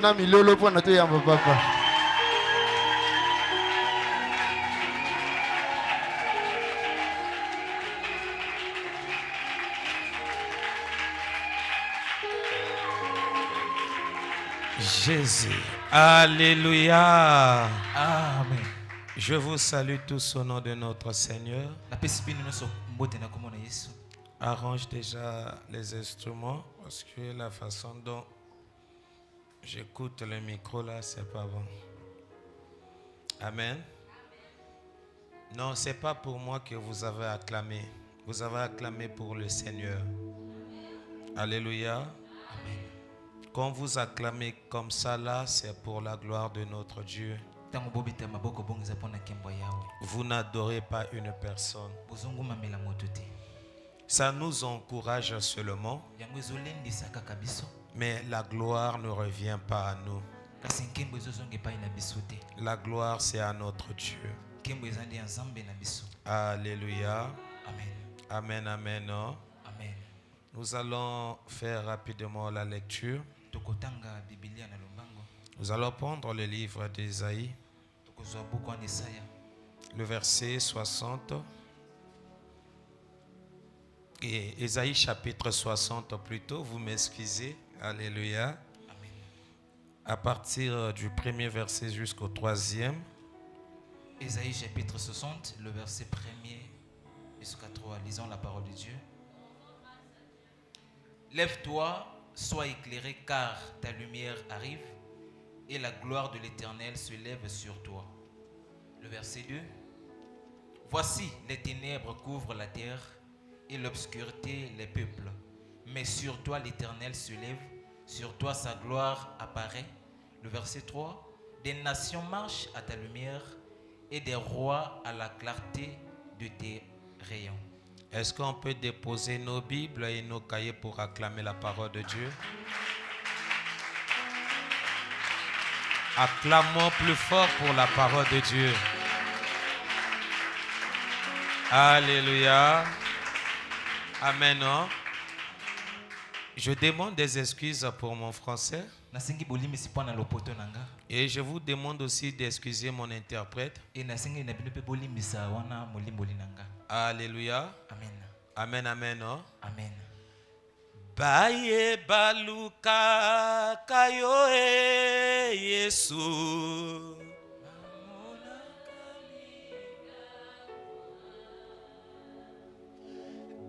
Na milolo pona to yamba papa. Jésus. Alléluia. Amen. Je vous salue tous au nom de notre Seigneur. Arrange déjà les instruments parce que la façon dont j'écoute le micro là, c'est pas bon. Amen. Non, c'est pas pour moi que vous avez acclamé. Vous avez acclamé pour le Seigneur. Alléluia. Amen. Quand vous acclamez comme ça là, c'est pour la gloire de notre Dieu. Vous n'adorez pas une personne. Ça nous encourage seulement. Mais la gloire ne revient pas à nous. La gloire, c'est à notre Dieu. Alléluia. Amen. Amen, amen. Amen. Nous allons faire rapidement la lecture. Nous allons prendre le livre d'Ésaïe, le verset 60. Et Ésaïe chapitre 60 plutôt, vous m'excusez. Alléluia. Amen. À partir du premier verset jusqu'au troisième. Ésaïe chapitre 60, le verset 1er jusqu'à 3. Lisons la parole de Dieu. Lève-toi, sois éclairé, car ta lumière arrive et la gloire de l'Éternel se lève sur toi. Le verset 2. Voici, les ténèbres couvrent la terre et l'obscurité les peuples. Mais sur toi l'Éternel se lève, sur toi sa gloire apparaît. Le verset 3. Des nations marchent à ta lumière et des rois à la clarté de tes rayons. Est-ce qu'on peut déposer nos Bibles et nos cahiers pour acclamer la parole de Dieu? Acclamons plus fort pour la parole de Dieu. Alléluia. Amen. Je demande des excuses pour mon français. Et je vous demande aussi d'excuser mon interprète. Alléluia. Amen. Amen, amen. Amen. Baye baluka kayo Yesu.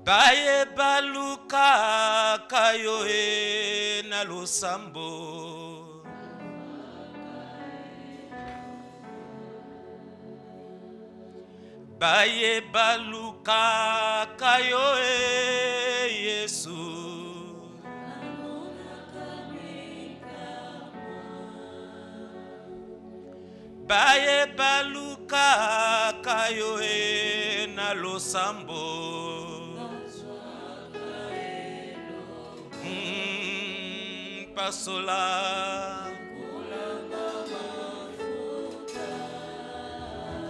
Baye baluka kayo na losambo. Baye baluka kayo Yesu. Baye baluka kayo na losambo. Pasola.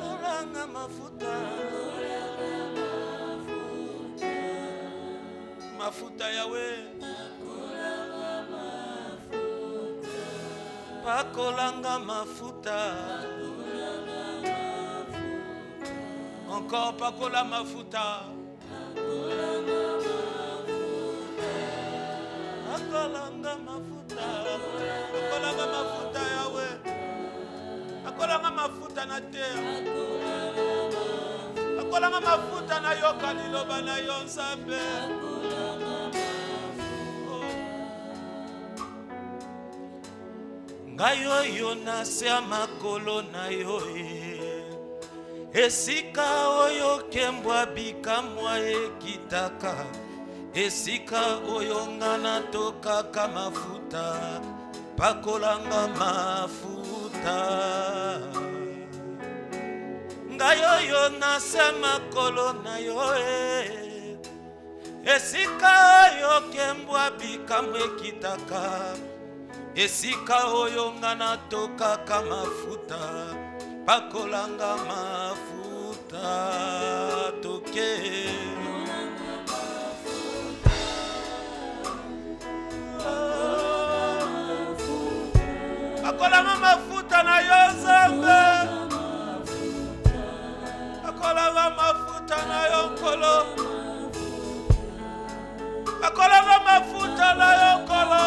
Kolanga mafuta. Mafuta yawe. Pakolanga mafuta. Encore pakola mafuta. Pakolanga mafuta. Pakolanga mafuta yawe. Pakolanga mafuta na terre. Pakolanga mafuta na yoka liloba na yo Nzambe. Ngayo yo na se makolo na yo esika oyo kembwa bikamwa ekitaka esika oyo ngana tokaka mafuta pakolanga mafuta ngayo yo na se makolo na yo esika oyo kembwa bikamwa ekitaka esika oyo ngana tokaka mafuta pakolanga mafuta toke Akolanga mafuta na yo Nzambe. Akolanga mafuta na yo Nkolo. Akolanga mafuta na yo Nkolo.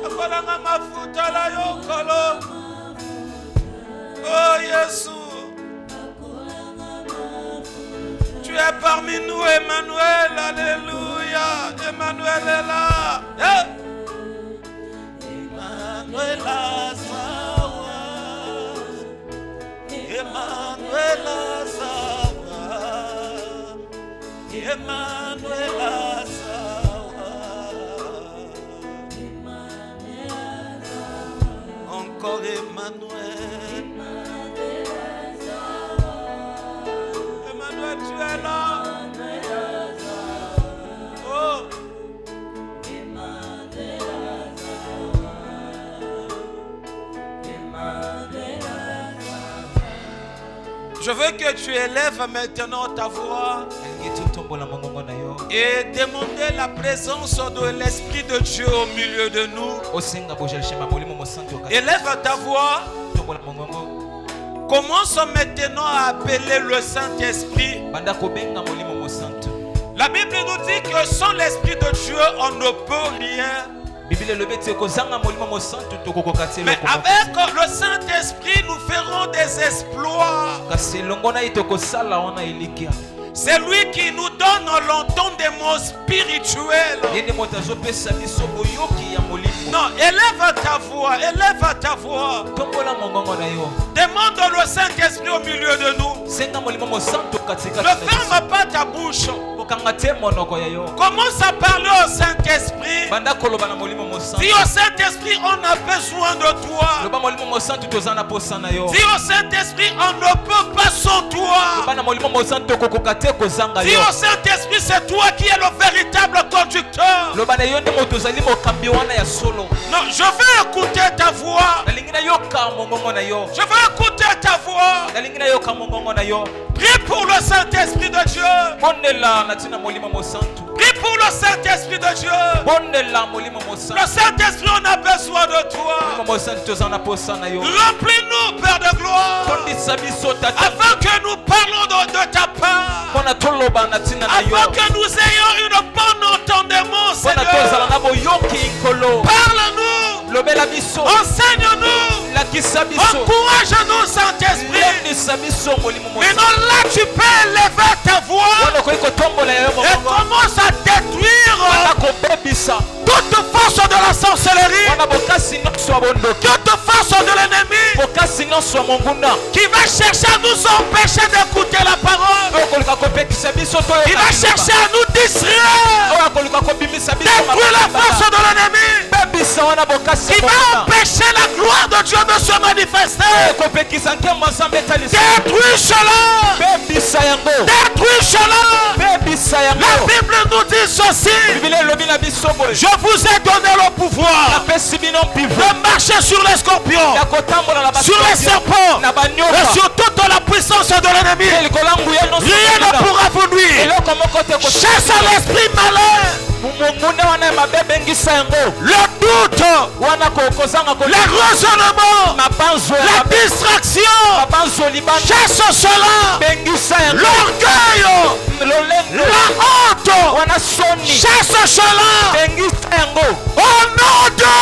Akolanga mafuta na yo Nkolo. Oh Jésus. Tu es parmi nous, Emmanuel. Alléluia. Emmanuel est là. Emmanuel Azawa. Emmanuel Azawa. Emmanuel Azawa. Encore Emmanuel. Emmanuel, tu es là. Oh. Je veux que tu élèves maintenant ta voix et demander la présence de l'Esprit de Dieu au milieu de nous. Élève ta voix. Commence maintenant à appeler le Saint-Esprit. La Bible nous dit que sans l'Esprit de Dieu, on ne peut rien. Mais avec le Saint-Esprit, nous ferons des exploits. C'est lui qui nous donne l'entendement spirituel. Non, élève ta voix, élève ta voix. Demande le Saint-Esprit au milieu de nous. Ne ferme pas ta bouche. Commence à parler au Saint-Esprit. Dis au Saint-Esprit, on a besoin de toi. Dis au Saint-Esprit, on ne peut pas sans toi. Dis au Saint-Esprit, c'est toi qui es le véritable conducteur. Non, je veux écouter ta voix. Je veux écouter ta voix. Prie pour le Saint-Esprit de Dieu. Prie pour le Saint-Esprit de Dieu. Le Saint-Esprit, on a besoin de toi. Remplis-nous, Père de gloire, afin que nous parlons de ta part, afin que nous ayons une bonne entendement, Seigneur. Parle-nous. Enseigne-nous. Encourage-nous, Saint-Esprit. Maintenant là, tu peux élever ta voix et commence à détruire toute force de la sorcellerie, toute force de l'ennemi qui va chercher à nous empêcher d'écouter la parole, qui va chercher à nous distraire, détruire la force de l'ennemi, qui va empêcher la gloire de Dieu de se manifester. Détruis cela. Détruis cela. La Bible nous dit ceci: je vous ai donné le pouvoir de marcher sur les scorpions, sur les serpents et sur toute la puissance de l'ennemi. Rien ne pourra vous nuire. Chasse l'esprit malin, le doute, le raisonnement, la distraction. Chasse cela. L'orgueil, la honte. Chasse cela. Au nom de...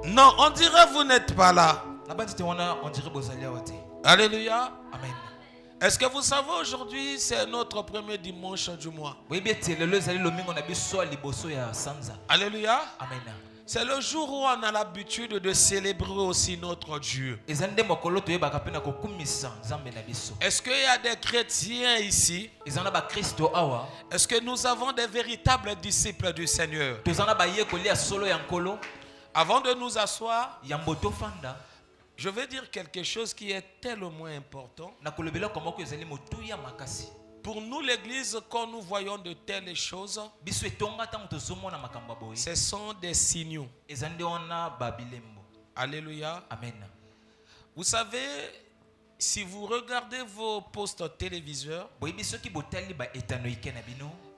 Non, on dirait vous n'êtes pas là. Alléluia. Amen. Est-ce que vous savez, aujourd'hui, c'est notre premier dimanche du mois. Alléluia. Amen. C'est le jour où on a l'habitude de célébrer aussi notre Dieu. Est-ce qu'il y a des chrétiens ici? Est-ce que nous avons des véritables disciples du Seigneur? Avant de nous asseoir, je vais dire quelque chose qui est tellement important. Pour nous, l'église, quand nous voyons de telles choses, ce sont des signaux. Alléluia. Amen. Vous savez, si vous regardez vos postes téléviseurs,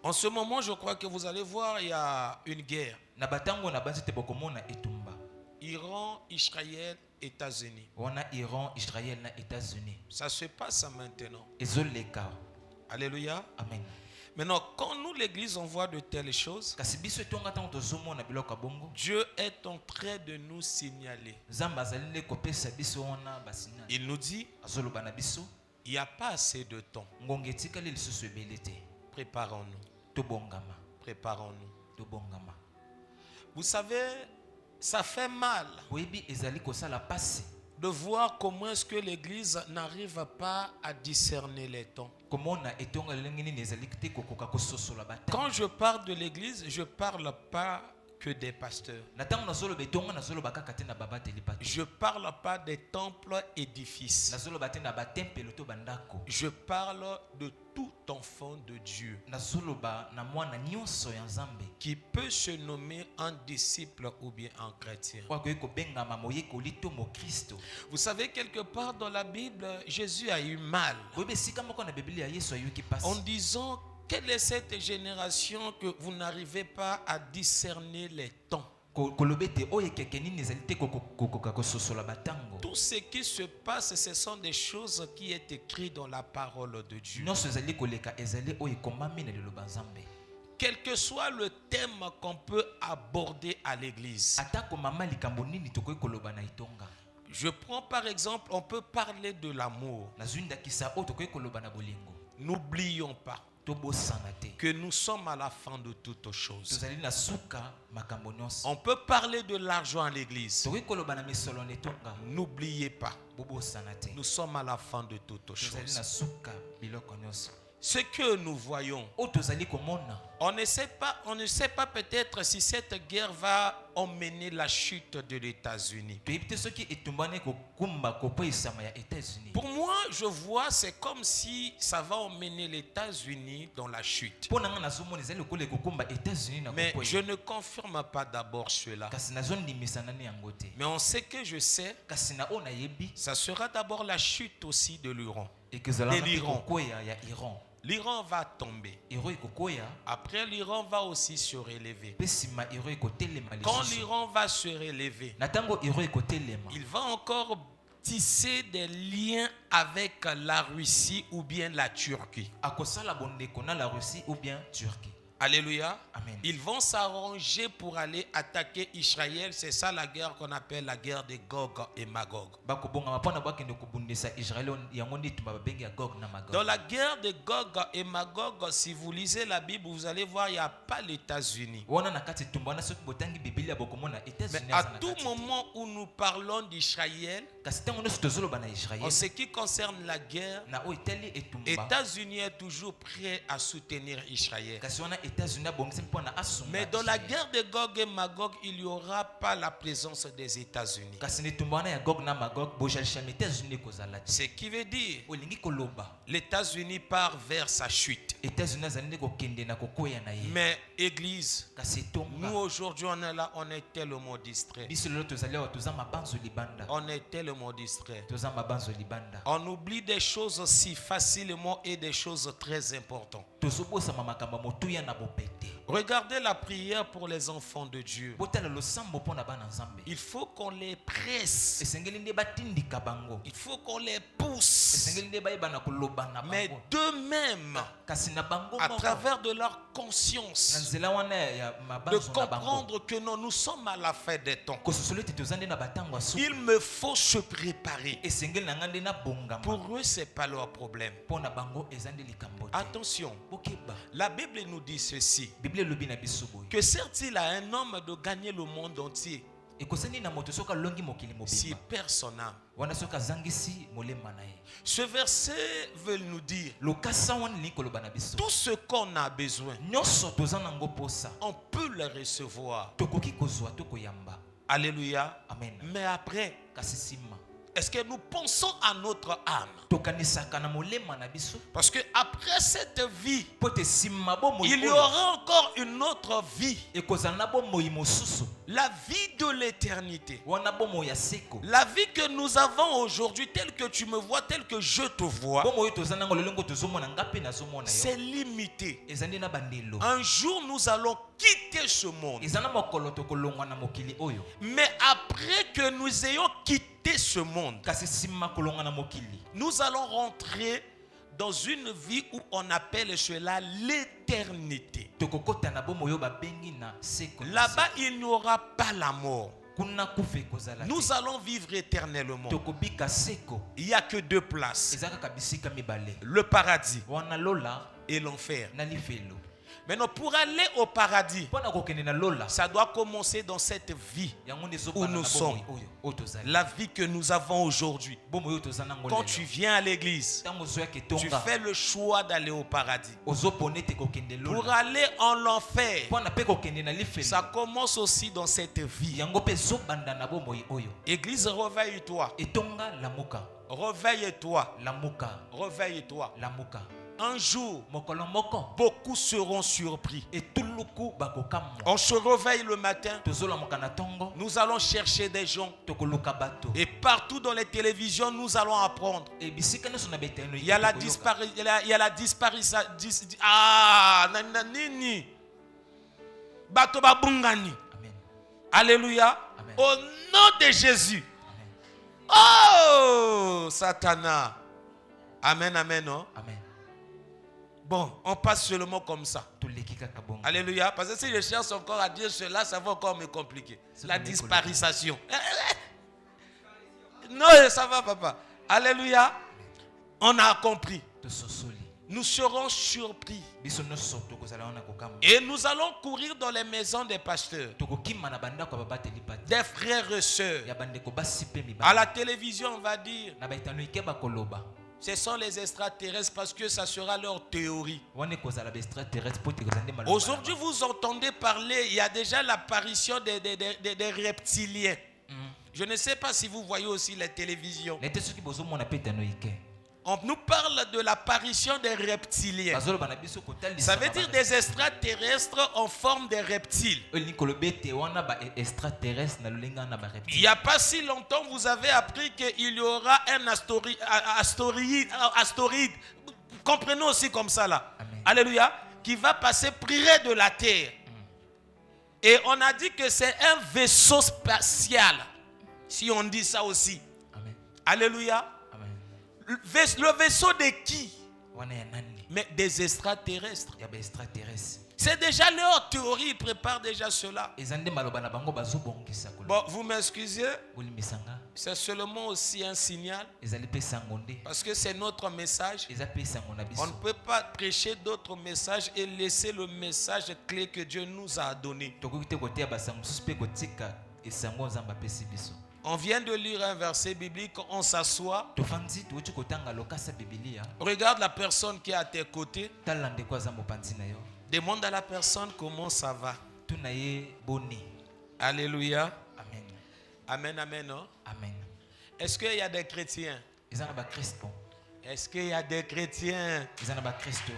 En ce moment, je crois que vous allez voir, il y a une guerre. Na batango na banzi te bokomona etumba. Iran, Israël, États-Unis. Wana Iran, Israël na États-Unis. Ça se passe maintenant. Ezoleka. Alléluia. Amen. Maintenant, quand nous, l'Église, on voit de telles choses, Kasi biso etonga tango tozomona biloko bongo. Dieu est en train de nous signaler. Nzambe azali le kopesa biso wana basina. Il nous dit, Azoloba na biso. il n'y a pas assez de temps. Ngonge etikali lisusu ebele te. Préparons-nous. Tobongama. Préparons-nous. Tobongama. Vous savez, ça fait mal Oyebi ezali kosala pasi. de voir comment est-ce que l'Église n'arrive pas à discerner les temps. Komona etonga lelenge nini ezali te kokoka kososola batango. Quand je parle de l'Église, je ne parle pas que des pasteurs. Na tango nazoloba etonga nazoloba kaka te na babateli bato. Je ne parle pas des temples édifices. Nazoloba te na batempelo to bandako. Je parle de tout enfant de Dieu Nazoloba na mwana nyonso ya Nzambe. qui peut se nommer un disciple ou bien un chrétien. Kwa koyeko bengama moyekoli to mo Kristo. Vous savez, quelque part dans la Bible, Jésus a eu mal Boyebe sika moko na Biblia Yesu ayoki pasi. en disant: quelle est cette génération que vous n'arrivez pas à discerner les temps? Kolobe te oye keke nini ezali te kokoka kososola batango. Tout ce qui se passe, ce sont des choses qui est écrites dans la parole de Dieu. Nyonso ezali koleka ezali oye komami na liloba Nzambe. Quel que soit le thème qu'on peut aborder à l'église. Atako mama likambo nini tokoki koloba na itonga. Je prends par exemple, on peut parler de l'amour. Nazwinda kisa o tokoki koloba na bolingo. N'oublions pas Tobosana te. que nous sommes à la fin de toutes choses. Tozali na suka makambo nyonso. On peut parler de l'argent à l'église. Tokoki koloba na misolo na itonga. N'oubliez pas, Bobosana te. nous sommes à la fin de toutes Tozali na choses. suka biloko nyonso. Ce que nous voyons, O tozali komona. on ne sait pas peut-être si cette guerre va emmener la chute de les États-Unis. Toyebi te soki etumbani kokumba kopoisama ya États-Unis. Pour moi, je vois, c'est comme si ça va emmener les États-Unis dans la chute. Pona nga nazomona ezali lokola kokumba États-Unis na Mais kopoya. je ne confirme pas d'abord cela. Kasi nazondimisa nani yango te. Mais on sait que je sais, Kasi na o nayebi ça sera d'abord la chute aussi de l'Iran. ekezala De l'Iran. kokoya ya Iran. L'Iran va tomber. Iran ekokoya Après, l'Iran va aussi se relever. pe sima Iran ekotelema Quand lisusu. l'Iran va se relever, Na tango Iran ekotelema. il va encore tisser des liens avec la Russie ou bien la Turquie. Akosala bondeko na la Russie ou bien Turquie. Alléluia. Amen. Ils vont s'arranger pour aller attaquer Israël. C'est ça la guerre qu'on appelle la guerre de Gog et Magog. Bakobonga pona bakende kobundisa Israël yango ndi tumba babengi ya Gog na Magog. Dans la guerre de Gog et Magog, si vous lisez la Bible, vous allez voir, il n'y a pas les États-Unis. Wana na kati tumba na soki botangi Biblia bokomona Mais États-Unis à aza na tout kati. moment où nous parlons d'Israël, Kasi tango nyonso tozoloba na en Israël ce qui concerne la guerre, na oyo etali etumba. États-Unis est toujours prêt à soutenir Israël. Kasi wana États-Unis abongisi mpona asunga. Mais dans la Israël. guerre de Gog et Magog, il n'y aura pas la présence des États-Unis. Kasi na etumba wana ya Gog na Magog bojalishama États-Unis ekozala te. Ce qui veut dire, Olingi koloba les États-Unis part vers sa chute. États-Unis azali nde kokende na kokoya na ye. Mais Église, Kasi etonga nous aujourd'hui on est là, on est tellement distrait. biso lelo tozali awa toza mabanzo libanda. On est tellement distrait. Toza mabanzo libanda. On oublie des choses si facilement et des choses très importantes. Tozobosama makambo motuya na bopete. Regardez la prière pour les enfants de Dieu. Botala losambo mpona bana Nzambe. Il faut qu'on les presse. Esengeli nde batindika bango. Il faut qu'on les pousse. Esengeli nde bayeba na koloba na Mais bango. d'eux-mêmes, Kasi na bango à moko, travers de leur na conscience, nzela wana ya de mabanzo na bango. comprendre que non, nous sommes à la fin des temps. Kososolo ete toza nde na batango ya suka. Il me faut se préparer. Esengeli na nga nde na bongama. Pour eux, ce n'est pas leur problème. Mpona bango eza nde likambo te. Attention, Bokeba. la Bible nous dit ceci, Biblia elobi na biso boye. que certes-il a un homme de gagner le monde entier Ekosani na moto soki alongi mokili si mobimba. perd son âme. Wana soki azangisi molema na ye. Ce verset veut nous dire, Lokasa wana elingi koloba na biso. tout ce qu'on a besoin, Nyonso toza nango posa. on peut le recevoir. Tokoki kozwa tokoyamba. Alléluia. Amen. Mais après, Kasi sima. est-ce que nous pensons à notre âme? tokanisaka na molema na biso Parce que après cette vie, po te nsima bomoi il y aura encore une autre vie. ekozala na bomoi mosusu La vie de l'éternité. wana bomoi ya seko La vie que nous avons aujourd'hui, telle que tu me vois, telle que je te vois, bomoi oyo toza nango lolenge tozomona nga mpe nazomona yo c'est limité. ezali na bandelo Un jour, nous allons quitter ce monde. eza na mokolo tokolongwa na mokili oyo Mais après que nous ayons quitté ce monde, kasi nsima kolongwa na mokili nous allons rentrer dans une vie où on appelle cela l'éternité. tokokota na bomoi oyo babengi na seko na Là-bas, il n'y aura pas la mort. kuna kufa ekozala Nous allons vivre éternellement. tokobika seko Il n'y a que deux places. eza kaka bisika mibale Le paradis wana lola et l'enfer. na lifelo Maintenant, pour aller au paradis, mpo na kokende na lola ça doit commencer dans cette vie. yango nde Où ezobana nous na sommes. bomoi oyo oyo tozali La vie que nous avons aujourd'hui. bomoi oyo toza nango Quand lelo tu viens à l'église, ntango ozoyaka tu etonga fais le choix d'aller au paradis. ozopona ete kokende Pour lola aller en l'enfer, mpo na mpe kokende na ça lifelo commence aussi dans cette vie. yango mpe ezobanda na bomoi oyo Église, réveille-toi. etonga lamuka Réveille-toi. lamuka Réveille-toi. lamuka Un jour, mokolo moko beaucoup seront surpris. etuluku bakokamwa On se réveille le matin. tozolamuka na ntongo Nous allons chercher des gens. tokoluka bato Et partout dans les télévisions, nous allons apprendre. ebisika nyonso na beteno Il y a la disparition. Ah, nini. Bato babungani. amen Alléluia. Amen. Au nom de Jésus. amen Oh, Satana. Amen, amen, non? amen Bon, on passe seulement comme ça. toleki kaka bongo Alléluia. Parce que si je cherche encore à dire cela, ça va encore me compliquer. C'est La bon, disparition. Non, ça va, papa. Alléluia. On a compris. tososoli Nous serons surpris. biso nyonso tokozala wana kokamwa Et nous allons courir dans les maisons des pasteurs, tokokima na bandako ya babateli pati des frères et sœurs. ya bandeko basi mpe À mibali la télévision, on va dire, na baetano ike bakoloba ce sont les extraterrestres parce que ça sera leur théorie. wana ekozala baextraterrestre po te kozala nde maloba Aujourd'hui, vous entendez parler, il y a déjà l'apparition des reptiliens. Je ne sais pas si vous voyez aussi les télévisions. na ete soki bozomona mpe etano ike On nous parle de l'apparition des reptiliens. bazoloba na biso kotalisa Ça veut dire des extraterrestres en forme de reptiles. olingi koloba ete wana baextraterrestre na lolenga na Il bareptile n'y a pas si longtemps, vous avez appris qu'il y aura un astéroïde. Comprenez aussi comme ça là. Amen. Alléluia. Qui va passer près de la Terre. Et on a dit que c'est un vaisseau spatial. Si on dit ça aussi. amen Alléluia. amen Le vaisseau de qui? wana ya nani Mais des extraterrestres. ya baextraterrestre C'est déjà leur théorie. Ils préparent déjà cela. eza nde maloba na bango bazobongisa koloba Bon, vous m'excusez. bolimbisanga C'est seulement aussi un signal. ezali mpe sango nde Parce que c'est notre message. eza mpe sango na On biso ne peut pas prêcher d'autres messages et laisser le message clé que Dieu nous a donné. tokoki te koteya basango mosusu mpe kotika esango nzambe apesi biso On vient de lire un verset biblique, on s'assoit. tofandi touti kotanga lokasa bibilia Regarde la personne qui est à tes côtés. tala ndeko aza mopanzi na yo Demande à la personne comment ça va. tuna ye boni Alléluia. amen Amen, amen. Non? amen Est-ce qu'il y a des chrétiens? eza na bakristo Est-ce qu'il y a des chrétiens? eza na bakristo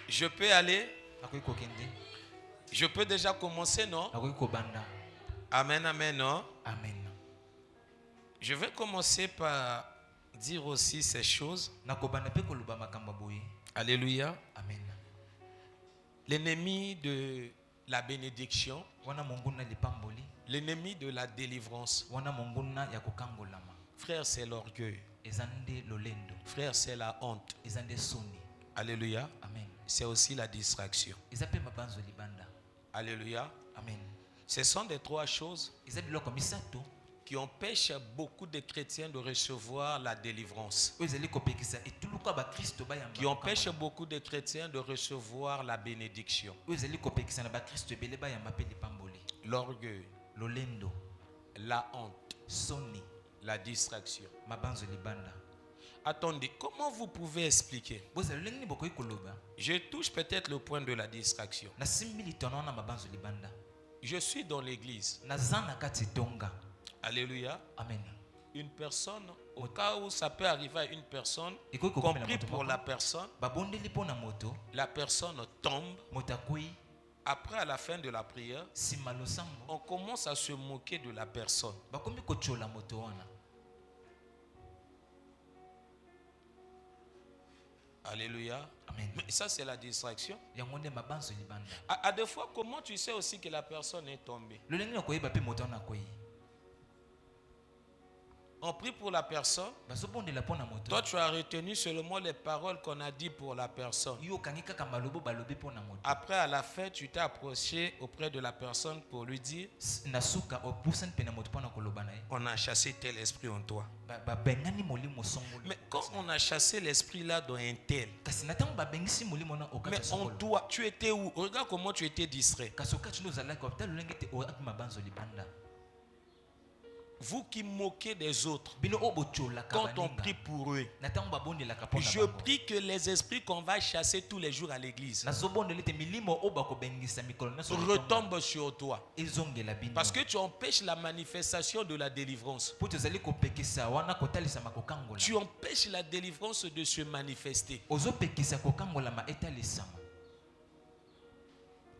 Je peux aller? nakoki kokende Je peux déjà commencer, non? nakoki kobanda Amen, amen. Non? amen Je vais commencer par dire aussi ces choses. nakobanda mpe koloba makambo boye Alléluia. amen L'ennemi de la bénédiction, wana monguna lipamboli l'ennemi de la délivrance. wana monguna ya kokangolama Frère, c'est l'orgueil. eza nde lolendo Frère, c'est la honte. eza nde soni Alléluia. amen C'est aussi la distraction. eza mpe mabanzo libanda Alléluia. amen Ce sont des trois choses eza biloko misato qui empêchent beaucoup de chrétiens de recevoir la délivrance. oyo ezali kopekisa etuluku ya bakristo bayamba Qui empêchent beaucoup de chrétiens de recevoir la bénédiction. oyo ezali kopekisa na bakristo ebele bayamba mpe lipamboli L'orgueil, lolendo la honte, soni la distraction. mabanzo libanda Attendez, comment vous pouvez expliquer? bozala lolenge nini bokoki koloba Je touche peut-être le point de la distraction. nasimbi litono wana mabanzo libanda Je suis dans l'église. naza na kati etonga Alléluia. amen une personne, au cas où ça peut arriver à une personne, Ikoki compris kokomela pour moto la moko. personne, Babondeli pona moto, la personne tombe. moto akwei, Après, à la fin de la prière, sima losambo, on commence à se moquer de la personne. bakomi kochola moto wana. Alléluia. Amen. Mais ça, c'est la distraction. Yango nde mabanzo libanda. À des fois, comment tu sais aussi que la personne est tombée? Lolenge na koyeba pe moto wana akwei. On prie pour la personne. Bazobondela pona moto. Toi, tu as retenu seulement les paroles qu'on a dit pour la personne. Yo kangi kaka malobo balobi pona moto. Après, à la fin, tu t'es approché auprès de la personne pour lui dire, Nasuka opusan pena moto pona koloba na ye. on a chassé tel esprit en toi. Babengani molimo songolo. Mais quand on a chassé l'esprit là dans un tel, Kasi natango babengisi molimo na mais okata en songolo. toi, tu étais où? Regarde comment tu étais distrait. Kasi okati no zalaka opita lolenge te o akima banzo libanda. Vous qui moquez des autres, Bino obochola quand on kabaninga. prie pour eux, Natango babondela kapona je bango. prie que les esprits qu'on va chasser tous les jours à l'église Nazobondela te milimo obako bengisa mikolo na so retombent sur toi. ezongela bino. Parce que tu empêches la manifestation de la délivrance. po tozali kopekisa wana kotalisa makokangola. Tu empêches la délivrance de se manifester. Ozopekisa kokangola ma etalisama.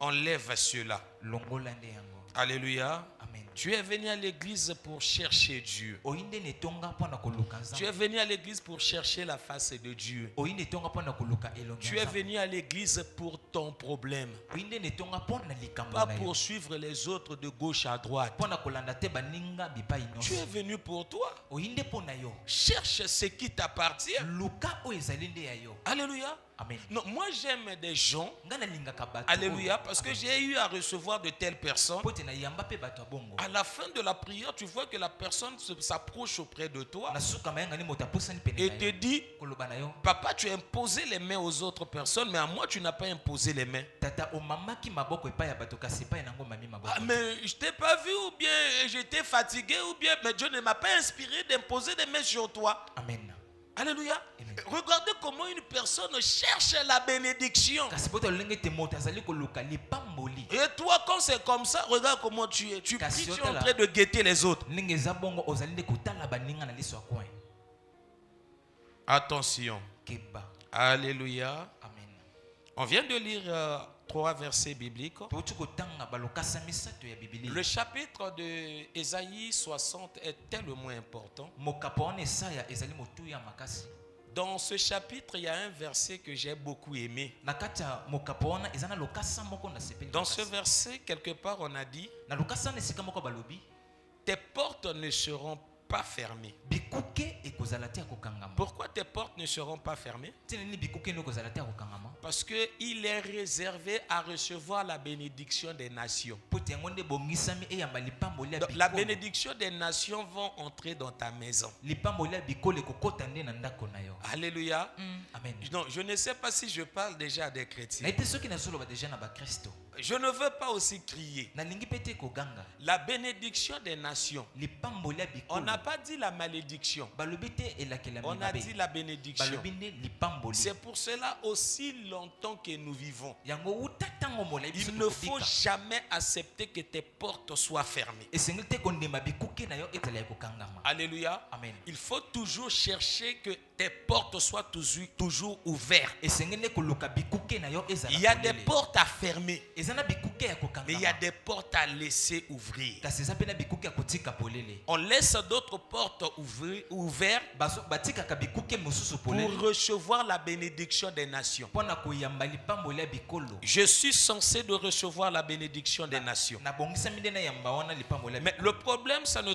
Enlève cela. Longola nde yango. Alléluia. Amen. Tu es venu à l'église pour chercher Dieu. Oinde netonga pona koluka nzambe. Tu es venu à l'église pour chercher la face de Dieu. Oinde tonga pona koluka elongi. Tu es venu à l'église pour ton problème. Oinde netonga pona likambo Pas na yo. pour suivre les autres de gauche à droite. Pona kolanda te baninga bipai Tu es nyonso. venu pour toi. Oinde pona yo. Cherche ce qui t'appartient. Luka o ezali nde ya yo. Alléluia. Amen. Non, moi j'aime des gens. Nga nalingaka bato. Alléluia. Parce que j'ai eu à recevoir de telles personnes. Po te na yamba pe bato abongo. À la fin de la prière, tu vois que la personne s'approche auprès de toi Na suka mayanga ni moto apusani pene et na te yo. dit, Koloba na yo. papa, tu as imposé les mains aux autres personnes, mais à moi, tu n'as pas imposé les mains. Tata o mama ki maboko epai ya bato kasi epai nango mami maboko. Ah, mais je t'ai pas vu ou bien j'étais fatigué ou bien, mais Dieu ne m'a pas inspiré d'imposer des mains sur toi. Amen. Alléluia. Amen. Regardez comment une personne cherche la bénédiction. Kasi poto lenge te moto azali koluka lipamboli. Et toi, quand c'est comme ça, regarde comment tu es. Tu pries, tu es en Kasiotala. train de guetter les autres. Ndenge eza bongo ozali nde kotala baninga na liso ya coin. Attention. Keba. Alléluia. Amen. On vient de lire 3 versets bibliques. Totu kotanga balokasa misato ya Biblia. Le chapitre de Ésaïe 60 est tellement important. Mokapo wana Esaya ezali motu ya makasi. Dans ce chapitre, il y a un verset que j'ai beaucoup aimé. Na kati ya mokapo wana ezana lokasa moko na sepeli. Dans ce verset, quelque part, on a dit, na lokasa na esika moko balobi tes portes ne seront pas fermées. bikuke ekozala te ya kokangama. Pourquoi tes portes ne seront pas fermées? Tene ni bikuke no ekozala te ya kokangama. Parce qu'il est réservé à recevoir la bénédiction des nations. Po te yango nde bongisami eyamba lipamboli ya Donc, la bikolo. bénédiction des nations vont entrer dans ta maison. Lipamboli ya bikolo ekokota nde na ndako na yo. Alléluia. Amen. Non, je ne sais pas si je parle déjà à des Na chrétiens. ete soki nazoloba deja na bakristo. Je ne veux pas aussi crier. Nalingi pe te koganga. La bénédiction des nations. Lipamboli ya On bikolo. n'a pas dit la malédiction. Balobi te elakela On a mimabe. dit la bénédiction. Balobi nde lipamboli. C'est pour cela aussi longtemps que nous vivons. Yango uta tango molai biso Il ne faut tokobika. jamais accepter que tes portes soient fermées. Esengeli te kondema bikuke na yo ezala ya kokangama. Alléluia. Amen. Il faut toujours chercher que tes portes soient toujours ouvertes. Esengeli koluka bikuke na yo ezala. Il y a des polele. portes à fermer, Ezana bikuke ya kokangama. mais il y a des portes à laisser ouvrir. Kasi eza pe na bikuke ya kotika polele. On laisse d'autres portes ouvertes Baso batikaka bikuke mosusu pour polele. recevoir la bénédiction des nations. Pona koyamba lipamboli ya bikolo. Je suis censé de recevoir la bénédiction des nations. Na bongisami nde na yamba wana lipamboli ya Mais bikolo. le problème, ça ne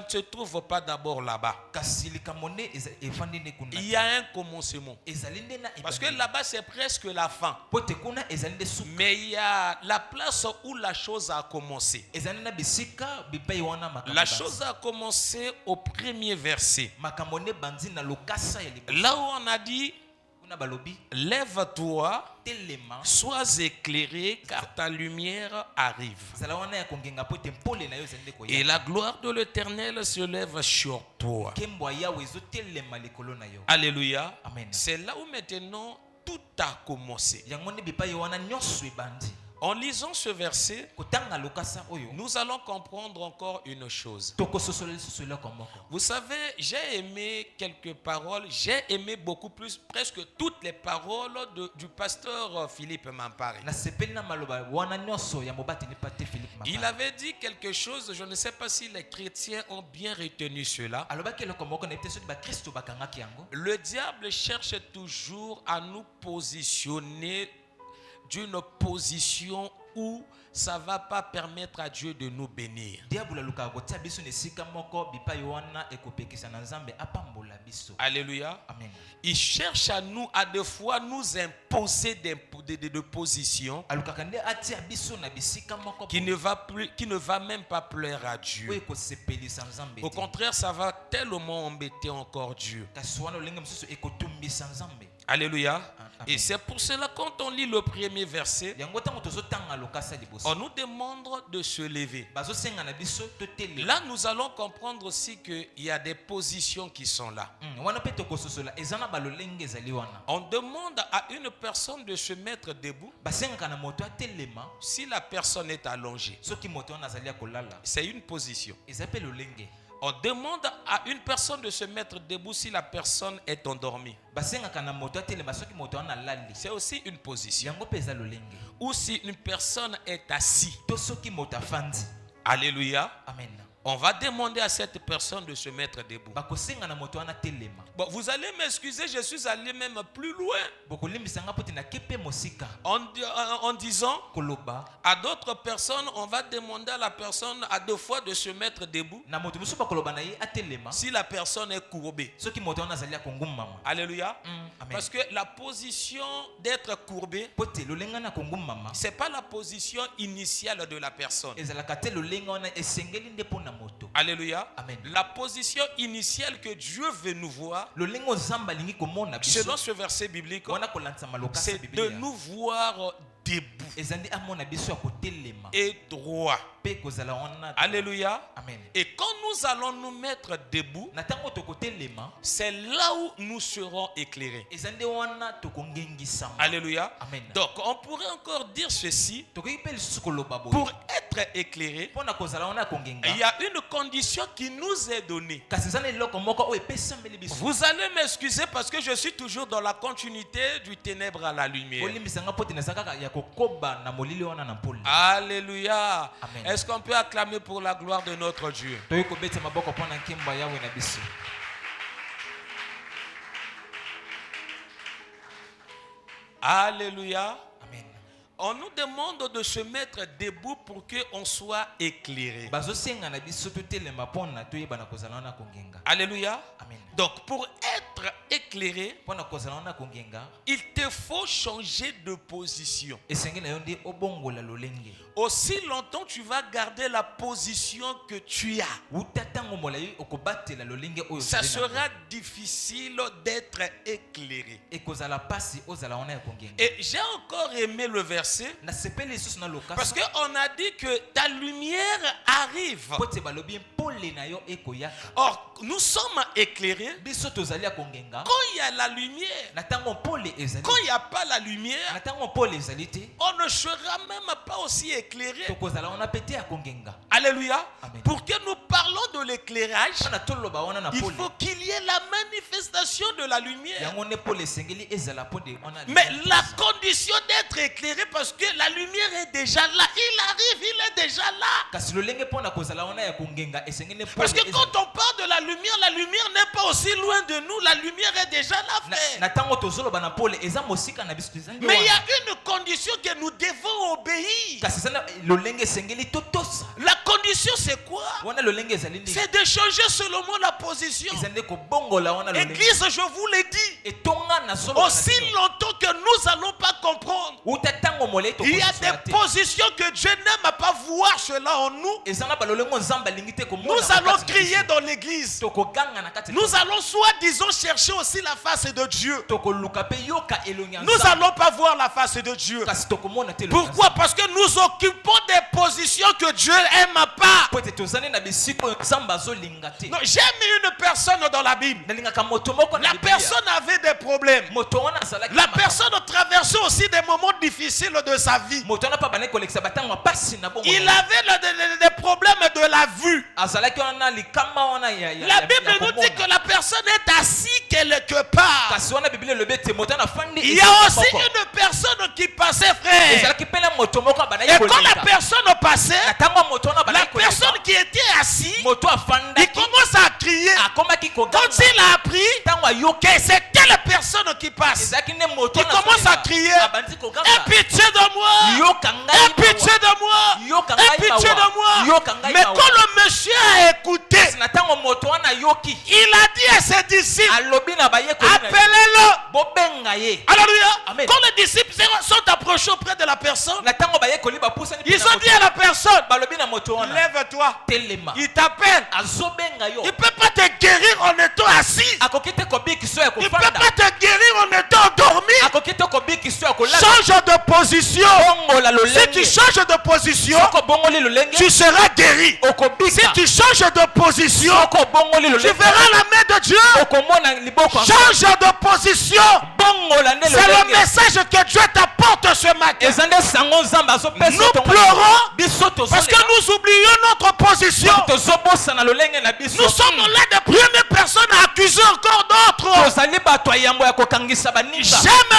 se trouve pas d'abord là-bas. Kasi likambo nde efandi nde kuna. Il y a un commencement. Ezali nde na Parce que ebandeli. là-bas, c'est presque la fin. Po te kuna ezali nde suka. Mais il y a la place où la chose a commencé. Ezali na bisika bipai wana makambo. La chose a commencé au premier verset. makambo nde bandi na lokasa ya liboso. Là où on a dit, Kuna balobi lève-toi, telema. sois éclairé, car ta lumière arrive. Zala wana ya kongenga po te mpole na yo ezali nde koya. Et la gloire de l'Éternel se lève sur toi. Kembo ya yawe ezotelema likolo na yo. Alléluia. Amen. C'est là où maintenant tout a commencé. Yango nde bipai wana nyonso ebandi. En lisant ce verset, nous allons comprendre encore une chose. Vous savez, j'ai aimé quelques paroles, j'ai aimé beaucoup plus, presque toutes les paroles du pasteur Philippe Mampare. Il avait dit quelque chose, je ne sais pas si les chrétiens ont bien retenu cela. Le diable cherche toujours à nous positionner d'une position où ça ne va pas permettre à Dieu de nous bénir. Alléluia. Amen. Il cherche à nous, à des fois, nous imposer des positions qui ne va même pas plaire à Dieu. Au contraire, ça va tellement embêter encore Dieu. Alléluia. Et c'est pour cela, quand on lit le premier verset, on nous demande de se lever. Là, nous allons comprendre aussi qu'il y a des positions qui sont là. On demande à une personne de se mettre debout si la personne est allongée. C'est une position. On demande à une personne de se mettre debout si la personne est endormie. C'est aussi une position. Ou si une personne est assise. Alléluia. Amen. On va demander à cette personne de se mettre debout. Bon, vous allez m'excuser, je suis allé même plus loin. En disant à d'autres personnes, on va demander à la personne à deux fois de se mettre debout si la personne est courbée. Alléluia. Parce que la position d'être courbé, c'est pas la position initiale de la personne. Alléluia. Amen. La position initiale que Dieu veut nous voir, selon ce verset biblique, c'est de nous voir debout et droit. Alléluia. Amen. Et quand nous allons nous mettre debout, c'est là où nous serons éclairés. Alléluia. Amen. Donc on pourrait encore dire ceci: pour être éclairé, il y a une condition qui nous est donnée. Vous allez m'excuser parce que je suis toujours dans la continuité du ténèbre à la lumière. Alléluia. Amen. Est-ce qu'on peut acclamer pour la gloire de notre Dieu? Alléluia. Amen. On nous demande de se mettre debout pour qu'on soit éclairé. Alléluia. Amen. Donc pour être éclairé, il te faut changer de position. Aussi longtemps tu vas garder la position que tu as, ça sera difficile d'être éclairé. Et j'ai encore aimé le verset parce qu'on a dit que ta lumière arrive. Or, nous sommes éclairés quand il y a la lumière. Quand il n'y a pas la lumière, on ne sera même pas aussi éclairé. Alléluia. Amen. Pour que nous parlons de l'éclairage, il faut qu'il y ait la manifestation de la lumière. Mais la condition d'être éclairé, parce que la lumière est déjà là. Il arrive, il est déjà là. Parce que quand on parle de la lumière n'est pas aussi loin de nous. La lumière est déjà là, frère. Mais il y a une condition que nous devons obéir. La condition c'est quoi? C'est de changer seulement la position. Église, je vous l'ai dit, aussi longtemps que nous n'allons pas comprendre, il y a des positions que Dieu n'aime pas voir cela en nous. Nous allons crier dans l'église. Nous allons soi-disant chercher aussi la face de Dieu. Nous n'allons pas voir la face de Dieu. Pourquoi? Parce que nous occupons des positions que Dieu n'aime pas. pas. Non, j'ai mis une personne dans la Bible. La personne avait des problèmes. La personne traversait aussi des moments difficiles de sa vie. Il avait des problèmes de la vue. La Bible nous dit que la personne est assise quelque part. Il y a aussi une personne qui passait, frère. Et quand la personne passait, la personne qui était assise, il commence à crier. Quand il a appris que c'est telle personne qui passe, il commence à crier: aie pitié de moi, aie pitié de moi, aie pitié de moi. Mais quand le monsieur a écouté, il a dit à ses disciples: appelez-le. Alléluia. Quand les disciples sont approchés auprès de la personne, ils ont dit à la personne: lève-toi. Il t'appelle. Il ne peut pas te guérir en étant assis. Il ne peut pas te guérir en étant endormi. Change de position. Si tu changes de position, tu seras guéri. Si tu changes de position, tu verras la main de Dieu. Change de position. C'est le message que Dieu t'apporte ce matin. Nous pleurons parce que nous oublions notre position. Nous sommes là des premières personnes à accuser encore d'autres. J'aime